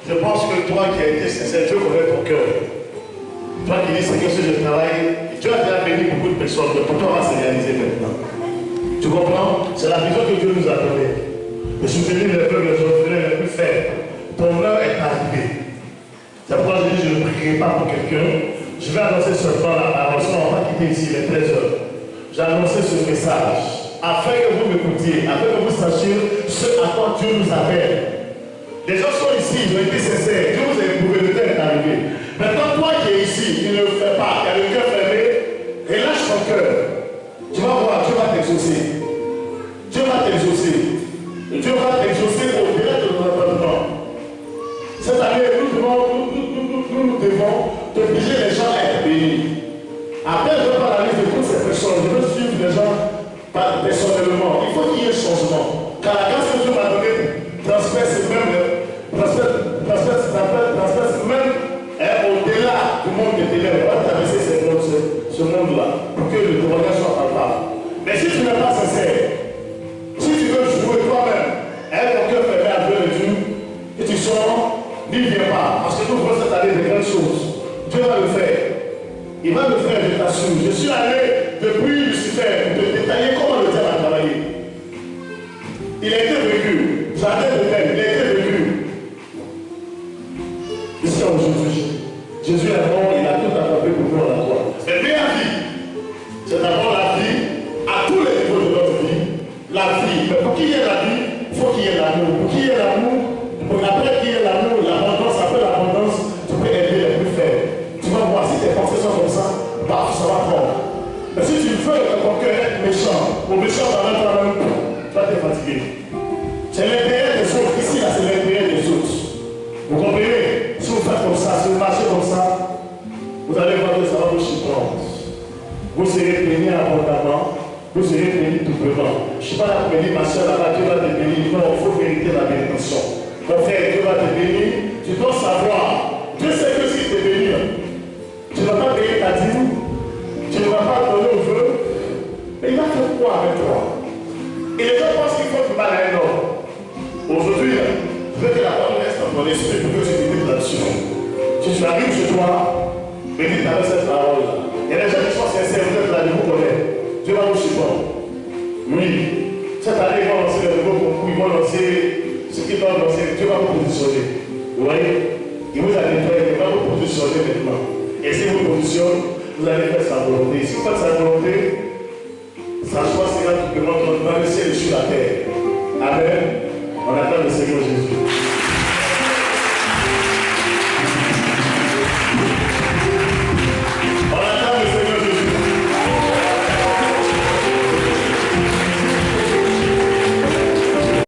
je pense que toi qui as été sincère, Dieu connaît ton cœur. Toi qui dis Seigneur, si je travaille, Dieu a déjà béni beaucoup de personnes, mais pour toi, on va se réaliser maintenant. Tu comprends? C'est la vision que Dieu nous a donnée. De soutenir les peuples, les orphelins, les plus faibles. Ton heure est arrivée. C'est pourquoi je dis, je ne prierai pas pour quelqu'un. Je vais annoncer seulement la parole. On va pas quitter ici les 13 heures. J'ai annoncé ce message afin que vous m'écoutiez, afin que vous sachiez ce à quoi Dieu nous appelle. Les gens sont ici, ils ont été sincères. Dieu vous a éprouvé, le temps est arrivé. Maintenant, toi qui es ici, qui ne le fais pas, qui a le cœur fermé, relâche ton cœur. Tu vas voir, Dieu va t'exaucer. Dieu va t'exaucer. Dieu va t'exaucer au-delà de ton entendement. Cette année, nous devons obliger les gens à être bénis. Après, je vais pas la liste de toutes ces personnes. Je veux suivre les gens personnellement. Il faut qu'il y ait changement. Car la grâce que Dieu m'a donnée transperce même au-delà du monde des ténèbres. On va traverser ce monde-là pour que le témoignage soit palpable. Mais si tu n'es pas sincère, si tu veux jouer toi-même, ton cœur fermé à Dieu, et tu sors, n'y viens pas. Parce que nous voulons cette année de grandes choses. Dieu va le faire. Il va le faire, je t'assure. Je suis allé depuis Lucifer pour te détailler comment le diable a travaillé. Il a été vécu. Jardin de même, il a été vécu. Ici aujourd'hui, Jésus est mort, il a tout attrapé pour nous à la croix. Mais meilleure vie, c'est d'abord la vie à tous les niveaux de notre vie. La vie. Mais pour qu'il y ait la vie, il faut qu'il y ait l'amour. Pour qu'il y ait l'amour, après qu'il y ait l'amour, l'abondance, après l'abondance, tu peux aider les plus faibles. Tu vas voir si tes pensées sont comme ça, bah, ça va prendre. Mais si tu veux que ton cœur est méchant, ou méchant dans toi-même, tu vas te fatiguer. C'est l'intérêt des autres. Ici, là, c'est l'intérêt des autres. Vous comprenez? Si vous faites comme ça, si vous marchez comme ça, vous allez voir que ça va vous chiffrer. Vous serez bénis abondamment, vous serez bénis doublement. Je ne suis pas là pour bénir ma soeur là-bas, Dieu va te bénir. Non, il faut mériter la bénédiction. Mon frère, Dieu va te bénir. Tu dois savoir. Dieu sait que si tu es béni, tu ne vas pas payer ta dîme, tu ne vas pas donner au feu, mais il va faire quoi avec toi? Et les gens pensent qu'il faut du mal à un homme. Aujourd'hui, je veux que la parole reste dans ton esprit pour que tu médites là-dessus. Si tu arrives chez toi, médite avec cette parole-là. Il y a des gens qui sont sincères, peut-être là, vous connaissez. Dieu va vous supporter. Oui. Cette année, ils vont lancer le nouveau concours, ils vont lancer ce qu'ils doivent lancer. Dieu va vous positionner. Vous voyez? Il vous a nettoyé, il va vous positionner maintenant. Et si vous positionnez, vous allez faire sa volonté. Si vous faites sa volonté, sa choix sera tout le monde dans le ciel et sur la terre. Amen. On attend le Seigneur Jésus.